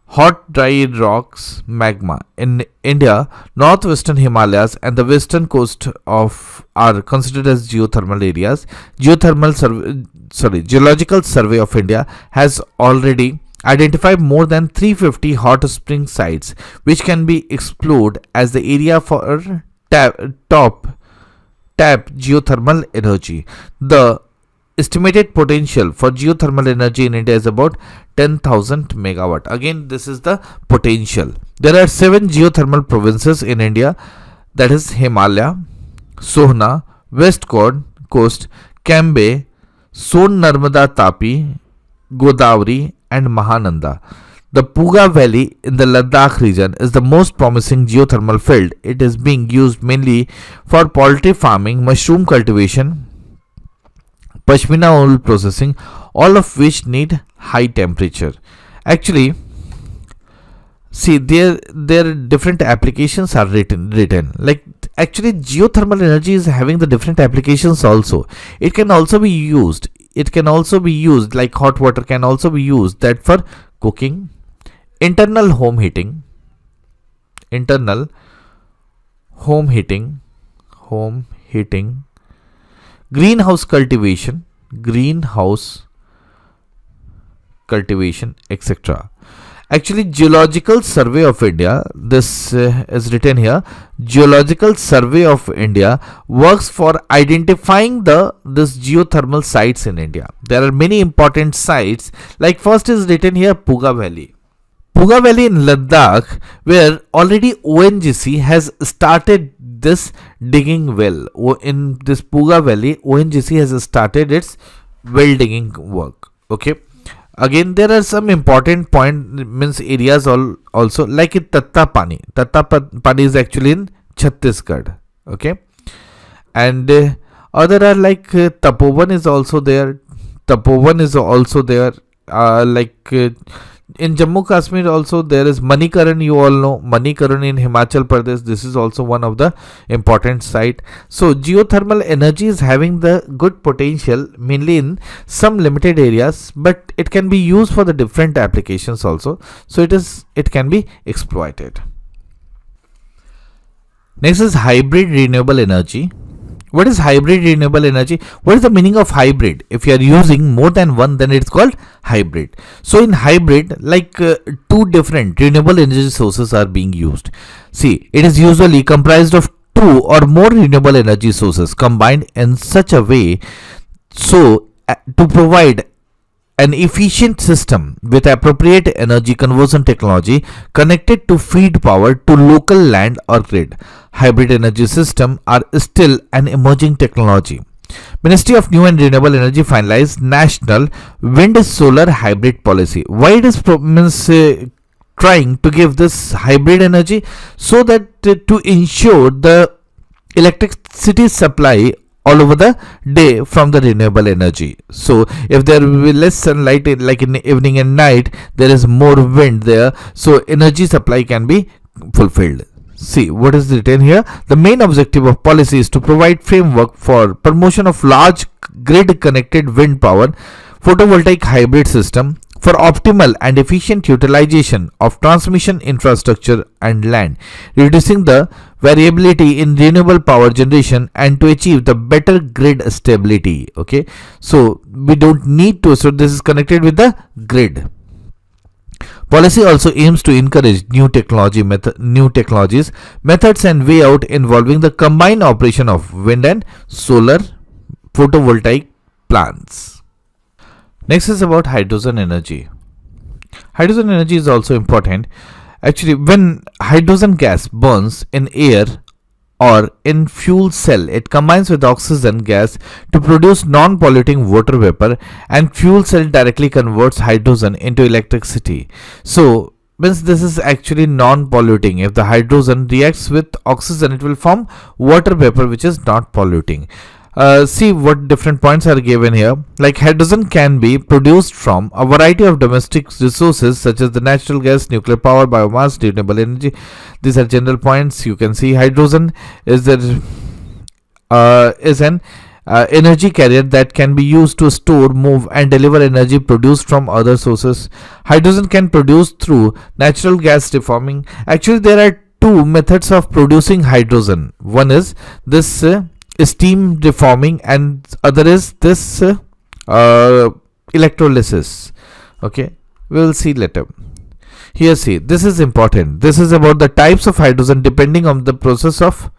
hot dry rocks, magma. In India, northwestern Himalayas and the western coast of are considered as geothermal areas. Geological Survey of India has already identified more than 350 hot spring sites which can be explored as the area for tap geothermal energy. The estimated potential for geothermal energy in India is about 10,000 megawatt. Again, this is the potential. There are 7 geothermal provinces in India, that is Himalaya, Sohna, West Coast, Cambay, Son Narmada Tapi, Godavari and Mahananda. The Puga Valley in the Ladakh region is the most promising geothermal field. It is being used mainly for poultry farming, mushroom cultivation, Pashmina wool processing, all of which need high temperature. Actually, see, there different applications are written. Like actually, geothermal energy is having the different applications also. It can also be used. Like hot water can also be used that for cooking, internal home heating, greenhouse cultivation, etc. Actually, Geological Survey of India, this is written here. Geological Survey of India works for identifying this geothermal sites in India. There are many important sites. Like first is written here Puga Valley. Puga Valley in Ladakh, where already ONGC has started this digging well. In this Puga Valley, ONGC has started its well digging work. Okay. Again, there are some important areas also, like in Tatta Pani. Tatta Pani is actually in Chhattisgarh. Okay. And other are like Tapovan is also there. In Jammu Kashmir also there is Manikaran. You all know Manikaran in Himachal Pradesh. This is also one of the important site. So geothermal energy is having the good potential mainly in some limited areas, but it can be used for the different applications also. So it can be exploited. Next is hybrid renewable energy. What is hybrid renewable energy? What is the meaning of hybrid? If you are using more than one, then it's called hybrid. So in hybrid, like two different renewable energy sources are being used. See, it is usually comprised of two or more renewable energy sources combined in such a way so to provide an efficient system with appropriate energy conversion technology connected to feed power to local land or grid. Hybrid energy systems are still an emerging technology. Ministry of New and Renewable Energy finalized National Wind Solar Hybrid Policy. Why it is trying to give this hybrid energy? So that to ensure the electricity supply all over the day from the renewable energy. So if there will be less sunlight like in the evening and night, there is more wind there, so energy supply can be fulfilled. See what is written here. The main objective of policy is to provide framework for promotion of large grid connected wind power photovoltaic hybrid system for optimal and efficient utilization of transmission infrastructure and land, reducing the variability in renewable power generation and to achieve the better grid stability. Okay, so we don't need to, so this is connected with the grid. Policy also aims to encourage new technologies, methods and way out involving the combined operation of wind and solar photovoltaic plants. Next is about hydrogen energy. Hydrogen energy is also important. Actually, when hydrogen gas burns in air or in fuel cell, it combines with oxygen gas to produce non-polluting water vapor, and fuel cell directly converts hydrogen into electricity. So means this is actually non-polluting. If the hydrogen reacts with oxygen, it will form water vapor which is not polluting. See what different points are given here. Like hydrogen can be produced from a variety of domestic resources such as the natural gas, nuclear power, biomass, renewable energy. These are general points. You can see hydrogen is an energy carrier that can be used to store, move and deliver energy produced from other sources. Hydrogen can produce through natural gas reforming. Actually, there are two methods of producing hydrogen. One is this steam reforming and other is this electrolysis. Okay, we will see later. Here see, this is important. This is about the types of hydrogen depending on the process of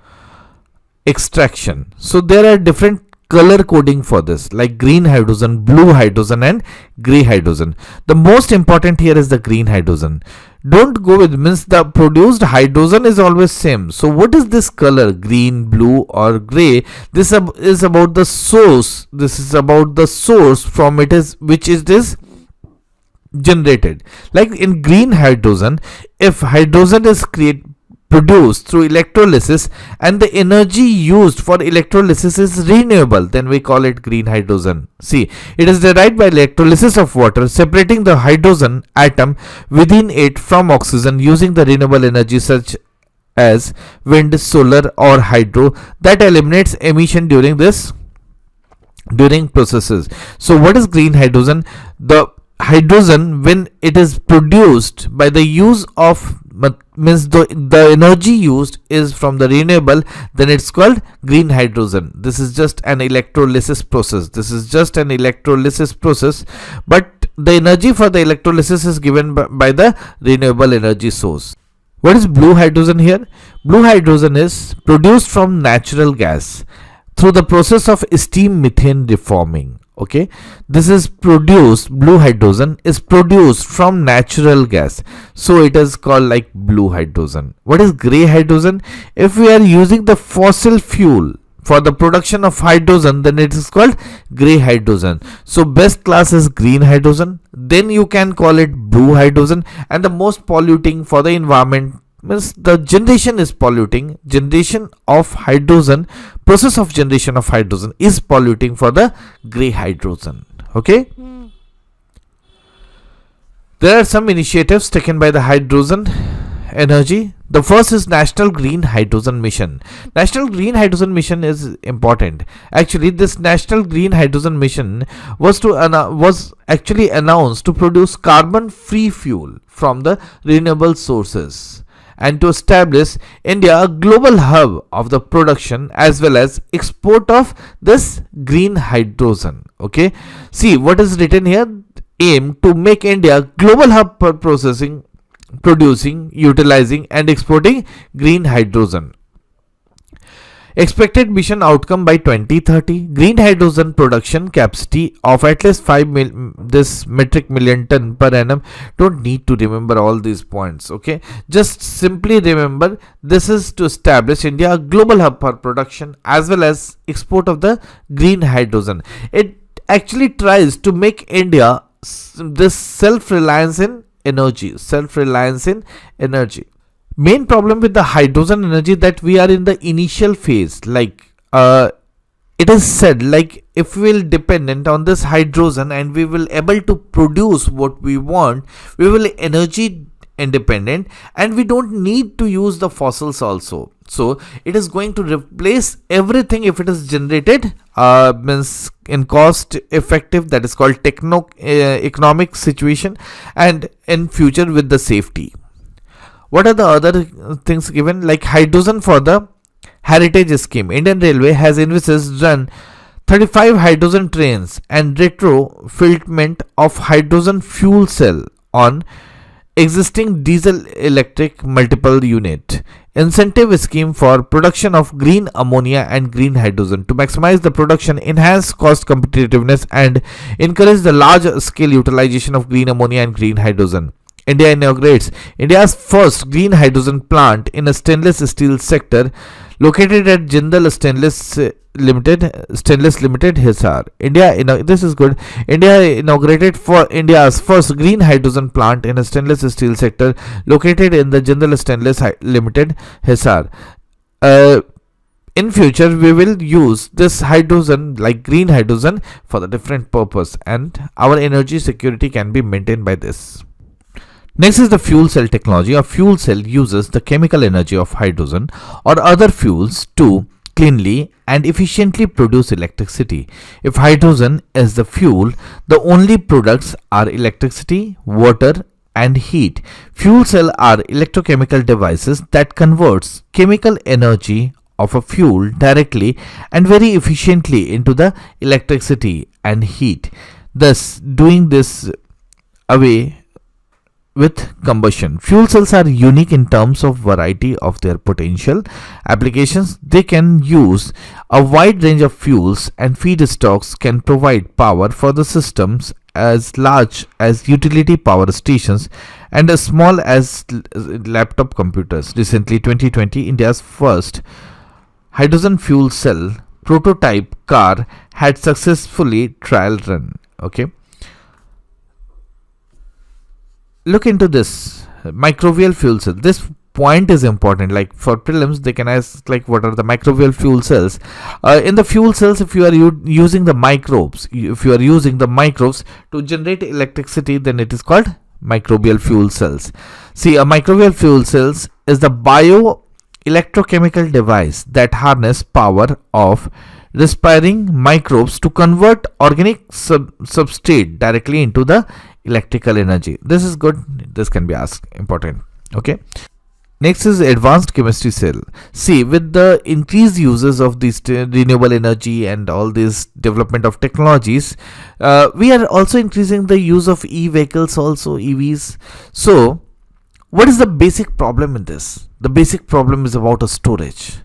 extraction. So there are different color coding for this, like green hydrogen, blue hydrogen and gray hydrogen. The most important here is the green hydrogen. Don't go with means the produced hydrogen is always same. So what is this color, green, blue or gray? This is about the source. This is about the source from it is which is this generated. Like in green hydrogen, if hydrogen is produced through electrolysis and the energy used for electrolysis is renewable, then we call it green hydrogen. See, it is derived by electrolysis of water, separating the hydrogen atom within it from oxygen using the renewable energy such as wind, solar or hydro that eliminates emission during processes. So what is green hydrogen? The hydrogen, when it is produced by the use of means the energy used is from the renewable, then it's called green hydrogen. This is just an electrolysis process. But the energy for the electrolysis is given by the renewable energy source. What is blue hydrogen here? Blue hydrogen is produced from natural gas through the process of steam methane reforming. Okay, this is produced, blue hydrogen is produced from natural gas, so it is called like blue hydrogen. What is gray hydrogen? If we are using the fossil fuel for the production of hydrogen, then it is called gray hydrogen. So best class is green hydrogen, then you can call it blue hydrogen, and the most polluting for the environment means the generation is polluting. Generation of hydrogen, process of generation of hydrogen is polluting for the gray hydrogen. Okay, there are some initiatives taken by the hydrogen energy. The first is National Green Hydrogen Mission. National Green Hydrogen Mission is important. Actually, this National Green Hydrogen Mission was actually announced to produce carbon free fuel from the renewable sources and to establish India a global hub of the production as well as export of this green hydrogen. Okay, see what is written here: aim to make India global hub for processing, producing, utilizing and exporting green hydrogen. Expected mission outcome by 2030: green hydrogen production capacity of at least 5 this metric million ton per annum. Don't need to remember all these points, okay? Just simply remember this is to establish India a global hub for production as well as export of the green hydrogen. It actually tries to make India this self-reliance in energy. Main problem with the hydrogen energy that we are in the initial phase, like it is said, like if we will dependent on this hydrogen and we will able to produce what we want, we will energy independent and we don't need to use the fossils also. So it is going to replace everything if it is generated means in cost effective, that is called economic situation, and in future with the safety. What are the other things given? Like hydrogen for the heritage scheme. Indian Railway has envisaged run 35 hydrogen trains and retrofitment of hydrogen fuel cell on existing diesel electric multiple unit. Incentive scheme for production of green ammonia and green hydrogen to maximize the production, enhance cost competitiveness and encourage the large scale utilization of green ammonia and green hydrogen. India inaugurates India's first green hydrogen plant in a stainless steel sector located at Jindal Stainless Limited, Hisar. This is good. India inaugurated for India's first green hydrogen plant in a stainless steel sector located in the Jindal Stainless Limited, Hisar. In future, we will use this hydrogen, like green hydrogen, for the different purpose, and our energy security can be maintained by this. Next is the fuel cell technology. A fuel cell uses the chemical energy of hydrogen or other fuels to cleanly and efficiently produce electricity. If hydrogen is the fuel, the only products are electricity, water and heat. Fuel cells are electrochemical devices that converts chemical energy of a fuel directly and very efficiently into the electricity and heat, thus doing this away with combustion. Fuel cells are unique in terms of variety of their potential applications. They can use a wide range of fuels and feedstocks, can provide power for the systems as large as utility power stations and as small as laptop computers. Recently, 2020, India's first hydrogen fuel cell prototype car had successfully trial run. Okay, look into this microbial fuel cell. This point is important, like for prelims they can ask like what are the microbial fuel cells. In the fuel cells, if you are using the microbes to generate electricity, then it is called microbial fuel cells. See, a microbial fuel cells is the bio electrochemical device that harness power of respiring microbes to convert organic substrate directly into the electrical energy. This is good. This can be asked, important. Okay, next is advanced chemistry cell. See, with the increased uses of this renewable energy and all this development of technologies, we are also increasing the use of e-vehicles, also EVs. So what is the basic problem in this? The basic problem is about a storage.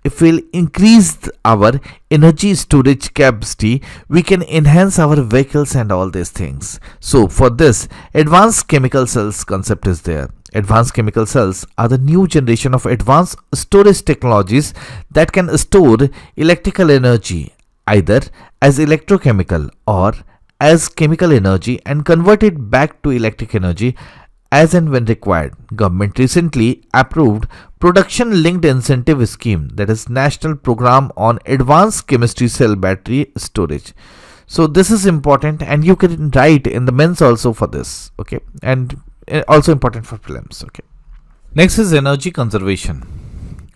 If we'll increase our energy storage capacity, we can enhance our vehicles and all these things. So for this, advanced chemical cells concept is there. Advanced chemical cells are the new generation of advanced storage technologies that can store electrical energy either as electrochemical or as chemical energy and convert it back to electric energy as and when required. Government recently approved production linked incentive scheme, that is National Program on Advanced Chemistry Cell Battery Storage. So this is important and you can write in the mains also for this. Okay, and also important for prelims. Okay, next is energy conservation.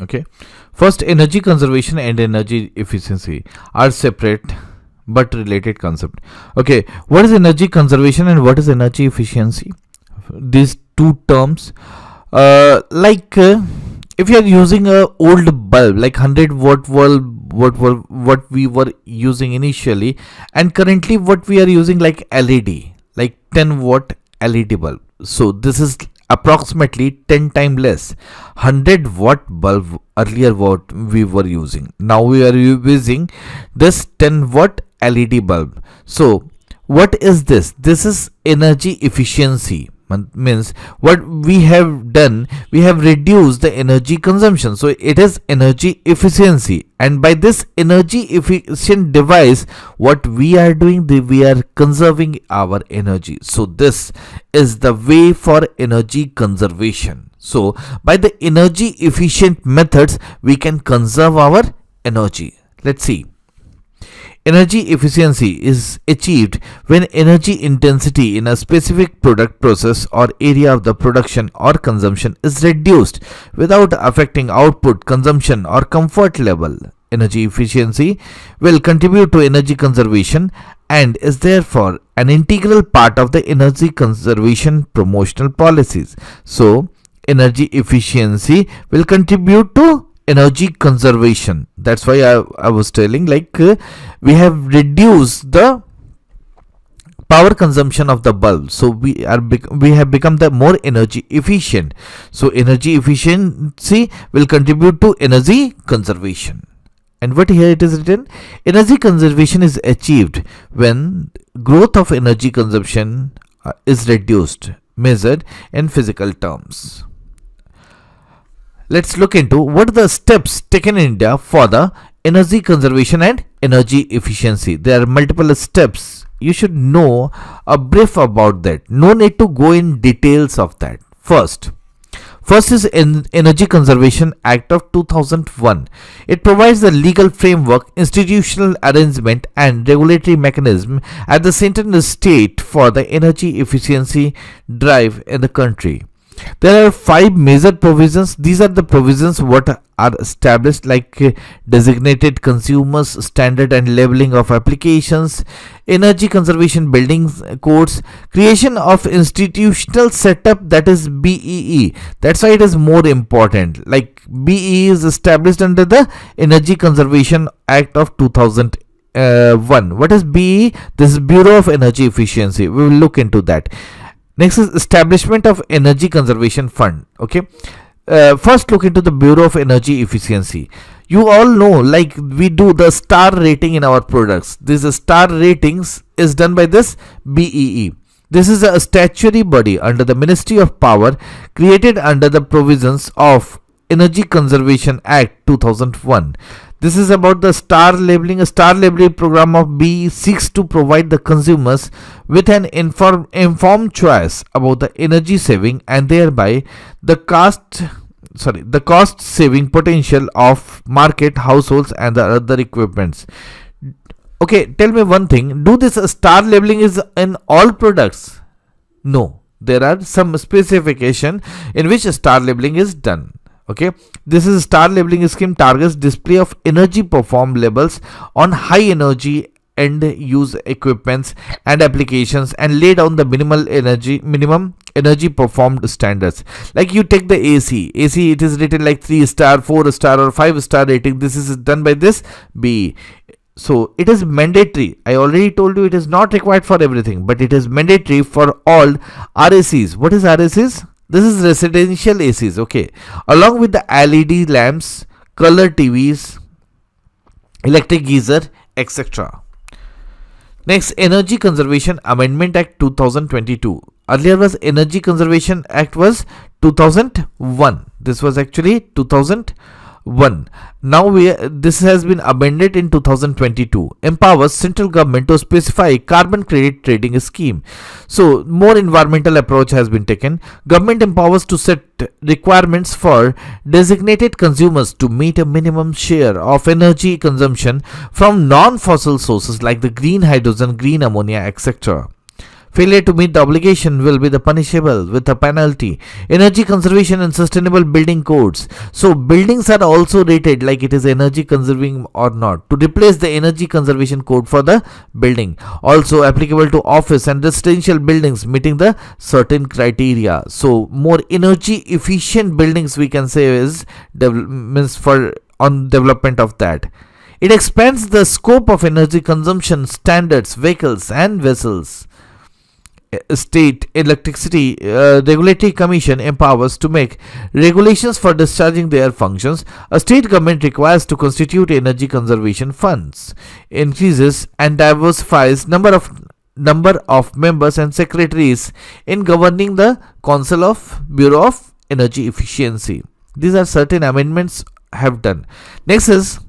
Okay, first, energy conservation and energy efficiency are separate but related concept. Okay, what is energy conservation and what is energy efficiency? These two terms Like if you are using a old bulb like 100 watt bulb, what we were using initially, and currently what we are using like LED, like 10 watt LED bulb. So this is approximately 10 times less. 100 watt bulb earlier what we were using, now we are using this 10 watt LED bulb. So what is this? This is energy efficiency. Means what we have done, we have reduced the energy consumption, so it is energy efficiency. And by this energy efficient device, what we are doing, we are conserving our energy. So this is the way for energy conservation. So by the energy efficient methods, we can conserve our energy. Let's see. Energy efficiency is achieved when energy intensity in a specific product, process, or area of the production or consumption is reduced without affecting output, consumption, or comfort level. Energy efficiency will contribute to energy conservation and is therefore an integral part of the energy conservation promotional policies. So, energy efficiency will contribute to energy conservation. That's why I was telling, like we have reduced the power consumption of the bulb, so we have become the more energy efficient. So energy efficiency will contribute to energy conservation. And what here it is written, energy conservation is achieved when growth of energy consumption is reduced, measured in physical terms. Let's look into what are the steps taken in India for the energy conservation and energy efficiency. There are multiple steps. You should know a brief about that. No need to go in details of that. First is Energy Conservation Act of 2001. It provides the legal framework, institutional arrangement, and regulatory mechanism at the center and the state for the energy efficiency drive in the country. There are 5 major provisions. These are the provisions what are established, like designated consumers, standard and labeling of applications, energy conservation buildings codes, creation of institutional setup, that is BEE. That's why it is more important. Like BEE is established under the Energy Conservation Act of 2001. What is BEE? This is Bureau of Energy Efficiency. We will look into that. Next is establishment of Energy Conservation Fund. Okay. First look into the Bureau of Energy Efficiency. You all know, like we do the star rating in our products. This star ratings is done by this BEE. This is a statutory body under the Ministry of Power, created under the provisions of Energy Conservation Act 2001. This is about the star labeling. A star labeling program of BE seeks to provide the consumers with an informed choice about the energy saving and thereby the cost saving potential of market, households, and the other equipments. Okay, tell me one thing. Do this star labeling is in all products? No, there are some specification in which star labeling is done. Okay, this is star labeling scheme targets display of energy perform labels on high energy end use equipments and applications and lay down the minimum energy performed standards. Like you take the AC, it is written like 3-star, 4-star, or 5-star rating. This is done by this B. So it is mandatory. I already told you it is not required for everything, but it is mandatory for all RACs. What is RACs? This is residential ACs, okay, along with the LED lamps, color TVs, electric geyser, etc. Next, Energy Conservation Amendment Act 2022. Earlier was Energy Conservation Act was 2001. This was actually 2001. Now this has been amended in 2022. Empowers central government to specify carbon credit trading scheme. So more environmental approach has been taken. Government empowers to set requirements for designated consumers to meet a minimum share of energy consumption from non-fossil sources like the green hydrogen, green ammonia, etc. Failure to meet the obligation will be the punishable with a penalty. Energy conservation and sustainable building codes. So buildings are also rated like it is energy conserving or not, to replace the energy conservation code for the building. Also applicable to office and residential buildings meeting the certain criteria. So more energy efficient buildings we can say is means for on development of that. It expands the scope of energy consumption standards, vehicles and vessels. State Electricity Regulatory Commission empowers to make regulations for discharging their functions. A state government requires to constitute energy conservation funds. Increases and diversifies number of members and secretaries in governing the Council of Bureau of Energy Efficiency. These are certain amendments have done. Next is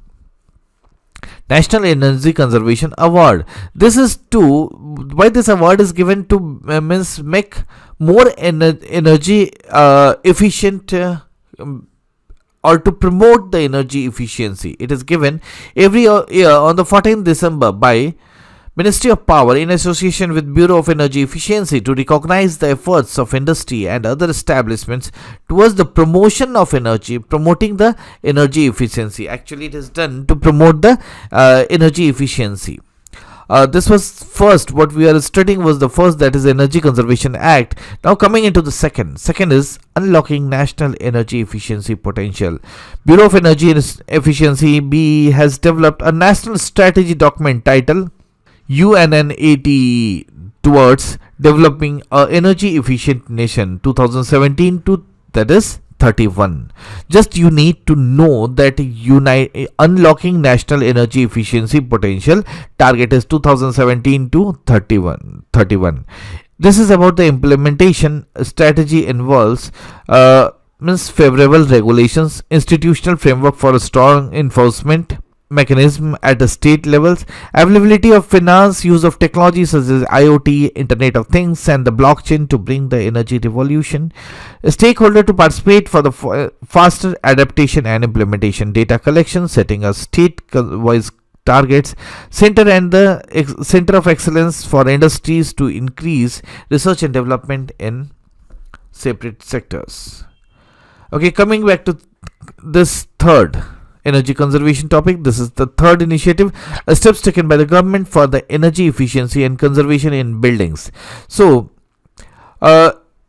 National Energy Conservation Award. This is to why this award is given to means make more energy efficient or to promote the energy efficiency. It is given every year on the 14th December by Ministry of Power in association with Bureau of Energy Efficiency to recognize the efforts of industry and other establishments towards the promotion of energy, promoting the energy efficiency. Actually, it is done to promote the energy efficiency. This was first, what we are studying was the first, that is Energy Conservation Act. Now coming into the second is Unlocking National Energy Efficiency Potential. Bureau of Energy Efficiency BE has developed a national strategy document titled UNNATE towards developing a energy efficient nation 2017 to that is 31. Just you need to know that unlocking national energy efficiency potential target is 2017 to 31. This is about the implementation strategy involves means favorable regulations, institutional framework for a strong enforcement mechanism at the state levels, availability of finance, use of technology such as IoT, Internet of Things and the blockchain to bring the energy revolution, a stakeholder to participate for the faster adaptation and implementation, data collection, setting a state-wise targets, center and the center of excellence for industries to increase research and development in separate sectors. Okay, coming back to this third energy conservation topic. This is the third initiative, steps taken by the government for the energy efficiency and conservation in buildings. So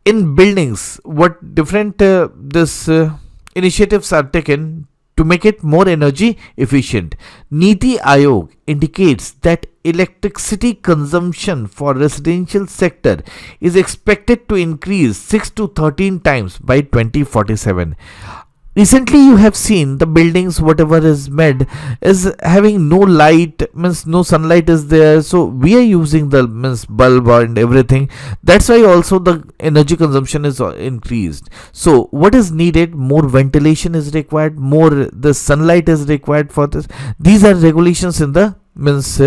in buildings, what different initiatives are taken to make it more energy efficient. Niti Aayog indicates that electricity consumption for residential sector is expected to increase 6 to 13 times by 2047. Recently you have seen the buildings whatever is made is having no light, means no sunlight is there, so we are using the means bulb and everything. That's why also the energy consumption is increased. So what is needed? More ventilation is required, more the sunlight is required for this. These are regulations in the means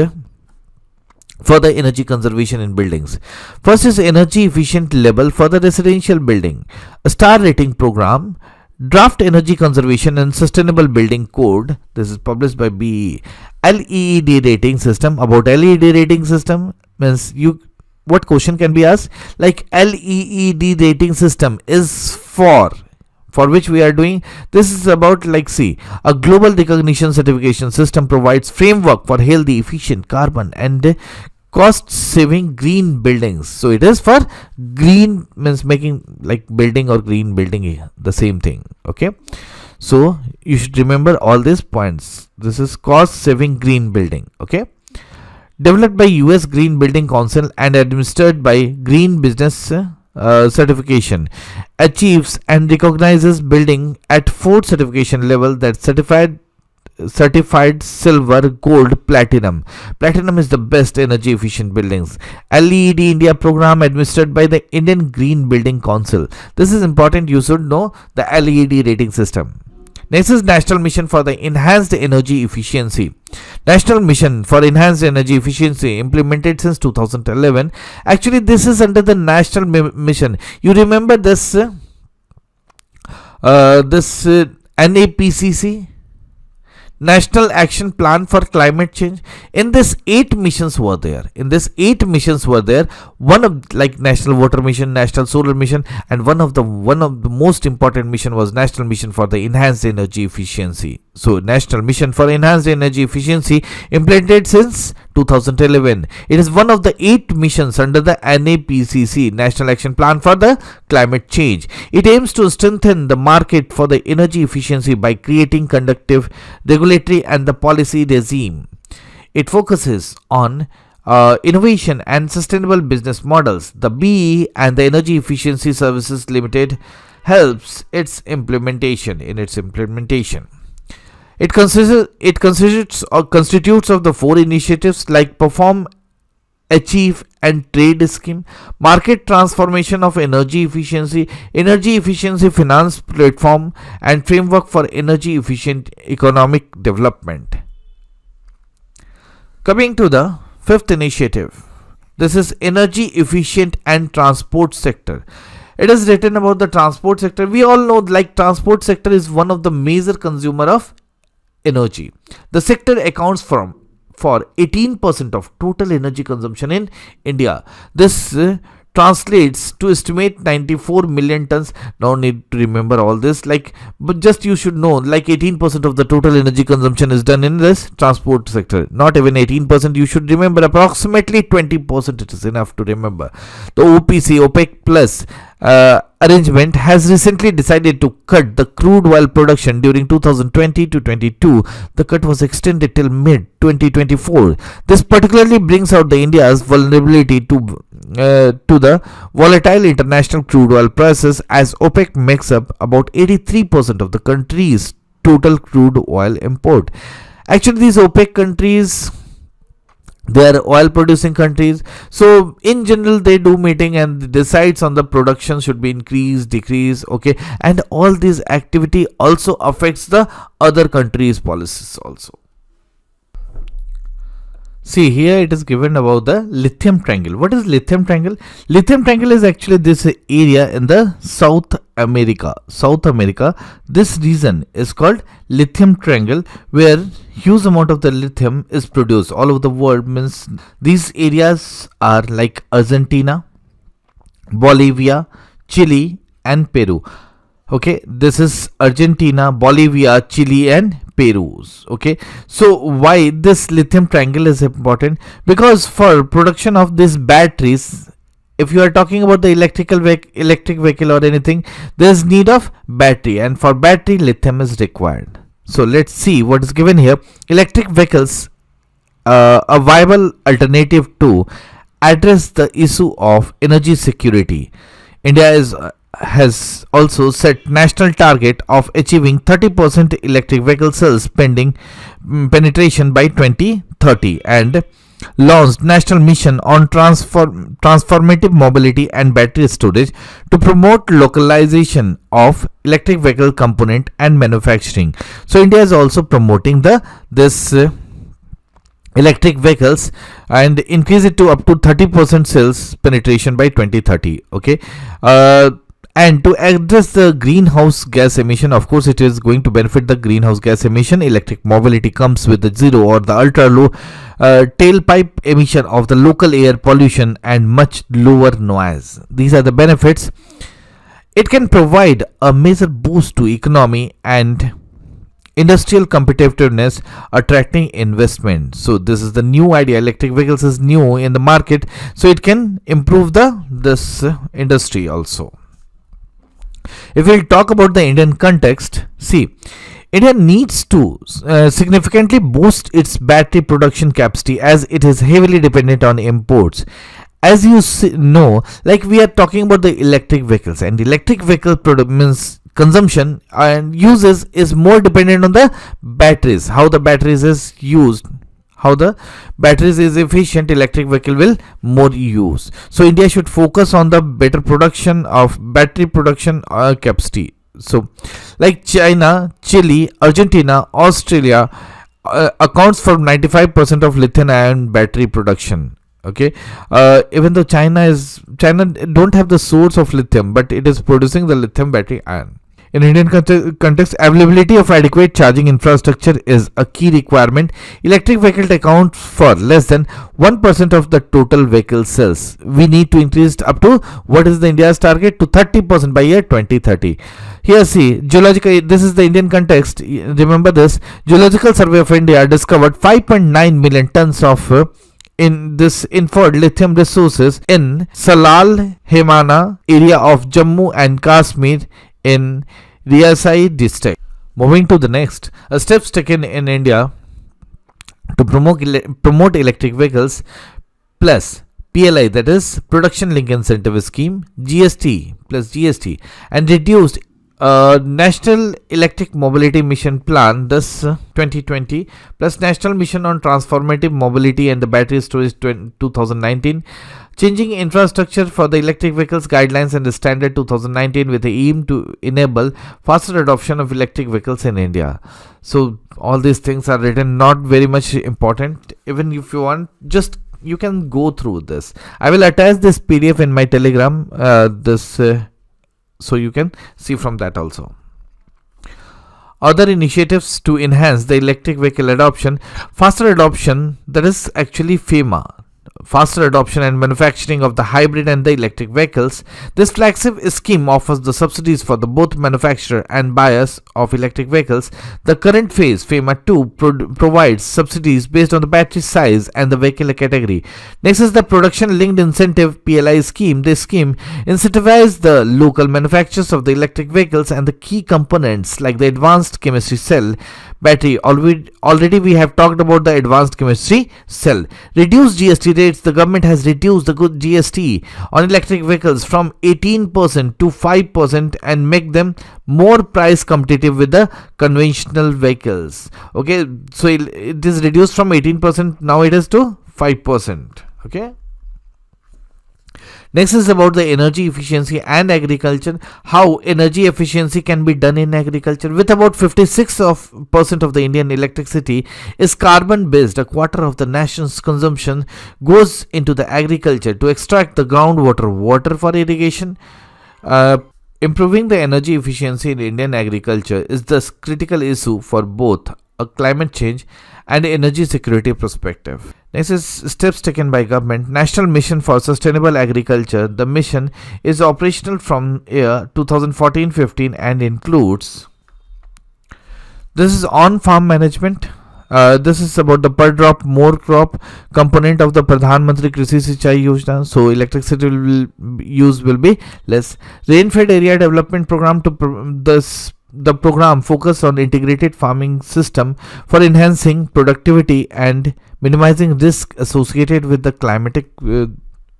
for the energy conservation in buildings. First is energy efficient level for the residential building, a star rating program, Draft Energy Conservation and Sustainable Building Code. This is published by BE. LED rating system. About LED rating system means what question can be asked? Like LED rating system is for which we are doing. This is about like a global recognition certification system provides framework for healthy, efficient, carbon and cost saving green buildings. So it is for green means making like building or green building the same thing. Okay, so you should remember all these points. This is cost saving green building. Okay, developed by US Green Building Council and administered by Green Business certification, achieves and recognizes building at 4 certification level, that certified silver, gold, platinum. Platinum is the best energy efficient buildings. LED India program administered by the Indian Green Building Council. This is important, you should know the LED rating system. Next is National Mission for the Enhanced Energy Efficiency. National Mission for Enhanced Energy Efficiency implemented since 2011. Actually this is under the National Mission. You remember this NAPCC, national action plan for climate change. In this 8 missions were there, one of like national water mission, national solar mission, and one of the most important mission was national mission for the enhanced energy efficiency. So national mission for enhanced energy efficiency implemented since 2011. It is one of the 8 missions under the NAPCC, National Action Plan for the Climate Change. It aims to strengthen the market for the energy efficiency by creating conducive regulatory and the policy regime. It focuses on innovation and sustainable business models. The BE and the Energy Efficiency Services Limited helps its implementation. It constitutes of the 4 initiatives like perform, achieve, and trade scheme, market transformation of energy efficiency finance platform, and framework for energy efficient economic development. Coming to the 5th initiative, this is energy efficient and transport sector. It is written about the transport sector. We all know like transport sector is one of the major consumer of energy. The sector accounts for 18% of total energy consumption in India. This translates to estimate 94 million tons. No need to remember all this, but just you should know 18% of the total energy consumption is done in this transport sector. Not even 18%, you should remember approximately 20%. It is enough to remember. The OPEC Plus arrangement has recently decided to cut the crude oil production during 2020 to 22. The cut was extended till mid 2024. This particularly brings out the India's vulnerability to the volatile international crude oil prices, as OPEC makes up about 83% of the country's total crude oil import. Actually, these OPEC countries, they are oil producing countries, so in general they do meeting and decides on the production should be increased, decrease, okay, and all this activity also affects the other countries' policies also. See, here it is given about the lithium triangle. What is lithium triangle? Lithium triangle is actually this area in the South America. This region is called lithium triangle, where huge amount of the lithium is produced all over the world. Means these areas are like Argentina, Bolivia, Chile, and Peru. Okay, this is Argentina, Bolivia, Chile, and Peru. Okay, so why this lithium triangle is important? Because for production of these batteries, if you are talking about the electric vehicle or anything, there is need of battery, and for battery lithium is required. So let's see what is given here. Electric vehicles, a viable alternative to address the issue of energy security. India has also set national target of achieving 30% electric vehicle sales penetration by 2030, and launched national mission on transformative mobility and battery storage to promote localization of electric vehicle component and manufacturing. So India is also promoting this electric vehicles and increase it to up to 30% sales penetration by 2030. Okay, and to address the greenhouse gas emission, of course it is going to benefit the greenhouse gas emission. Electric mobility comes with the zero or the ultra low tailpipe emission of the local air pollution and much lower noise. These are the benefits. It can provide a major boost to economy and industrial competitiveness, attracting investment. So this is the new idea. Electric vehicles is new in the market, so it can improve this industry also. If we talk about the Indian context, see, India needs to significantly boost its battery production capacity, as it is heavily dependent on imports. As you know, like we are talking about the electric vehicles, and electric vehicle means consumption and uses is more dependent on the batteries. How the batteries is used, how the batteries is efficient, electric vehicle will more use. So India should focus on the better production of battery production capacity. So like China, Chile, Argentina, Australia accounts for 95% of lithium ion battery production. Okay, even though China don't have the source of lithium, but it is producing the lithium battery ion. In Indian context, availability of adequate charging infrastructure is a key requirement. Electric vehicles account for less than 1% of the total vehicle sales. We need to increase it up to what is the India's target to 30% by year 2030. Here see, geological, this is the Indian context. Remember this, Geological Survey of India discovered 5.9 million tons of inferred lithium resources in Salal Hemana area of Jammu and Kashmir in Riyasai district. Moving to the next, steps taken in India to promote electric vehicles plus PLI, that is Production Link Incentive Scheme, GST plus GST, and reduced National Electric Mobility Mission Plan, thus 2020, plus National Mission on Transformative Mobility and the Battery Storage 2019, changing infrastructure for the electric vehicles guidelines and the standard 2019 with the aim to enable faster adoption of electric vehicles in India. So all these things are written, not very much important. Even if you want, just you can go through this. I will attach this PDF in my Telegram, so you can see from that also. Other initiatives to enhance the electric vehicle adoption, faster adoption, that is actually FEMA, faster adoption and manufacturing of the hybrid and the electric vehicles. This flagship scheme offers the subsidies for the both manufacturer and buyers of electric vehicles. The current phase, FEMA 2, provides subsidies based on the battery size and the vehicle category. Next is the Production Linked Incentive PLI scheme. This scheme incentivizes the local manufacturers of the electric vehicles and the key components like the advanced chemistry cell, battery. Already we have talked about the advanced chemistry cell. Reduced GST rates. The government has reduced the good GST on electric vehicles from 18% to 5% and make them more price competitive with the conventional vehicles. Okay, so it is reduced from 18%, now it is to 5%. Okay. Next is about the energy efficiency and agriculture. How energy efficiency can be done in agriculture. With about 56% of the Indian electricity is carbon based, a quarter of the nation's consumption goes into the agriculture to extract the groundwater water for irrigation. Improving the energy efficiency in Indian agriculture is the critical issue for both a climate change and energy security perspective. Next is steps taken by government. National Mission for Sustainable Agriculture. The mission is operational from year 2014-15 and includes, this is on-farm management. This is about the per drop more crop component of the Pradhan Mantri Krishi Sinchai Yojana. So electricity use will be less. Rain-fed area development program the program focus on integrated farming system for enhancing productivity and minimizing risk associated with the climatic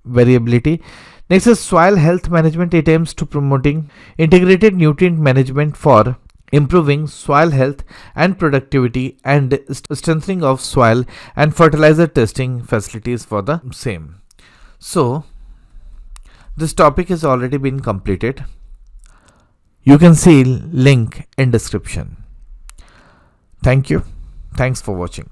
variability. Next is soil health management. It aims to promoting integrated nutrient management for improving soil health and productivity and strengthening of soil and fertilizer testing facilities for the same. So this topic has already been completed. You can see link in description. Thank you. Thanks for watching.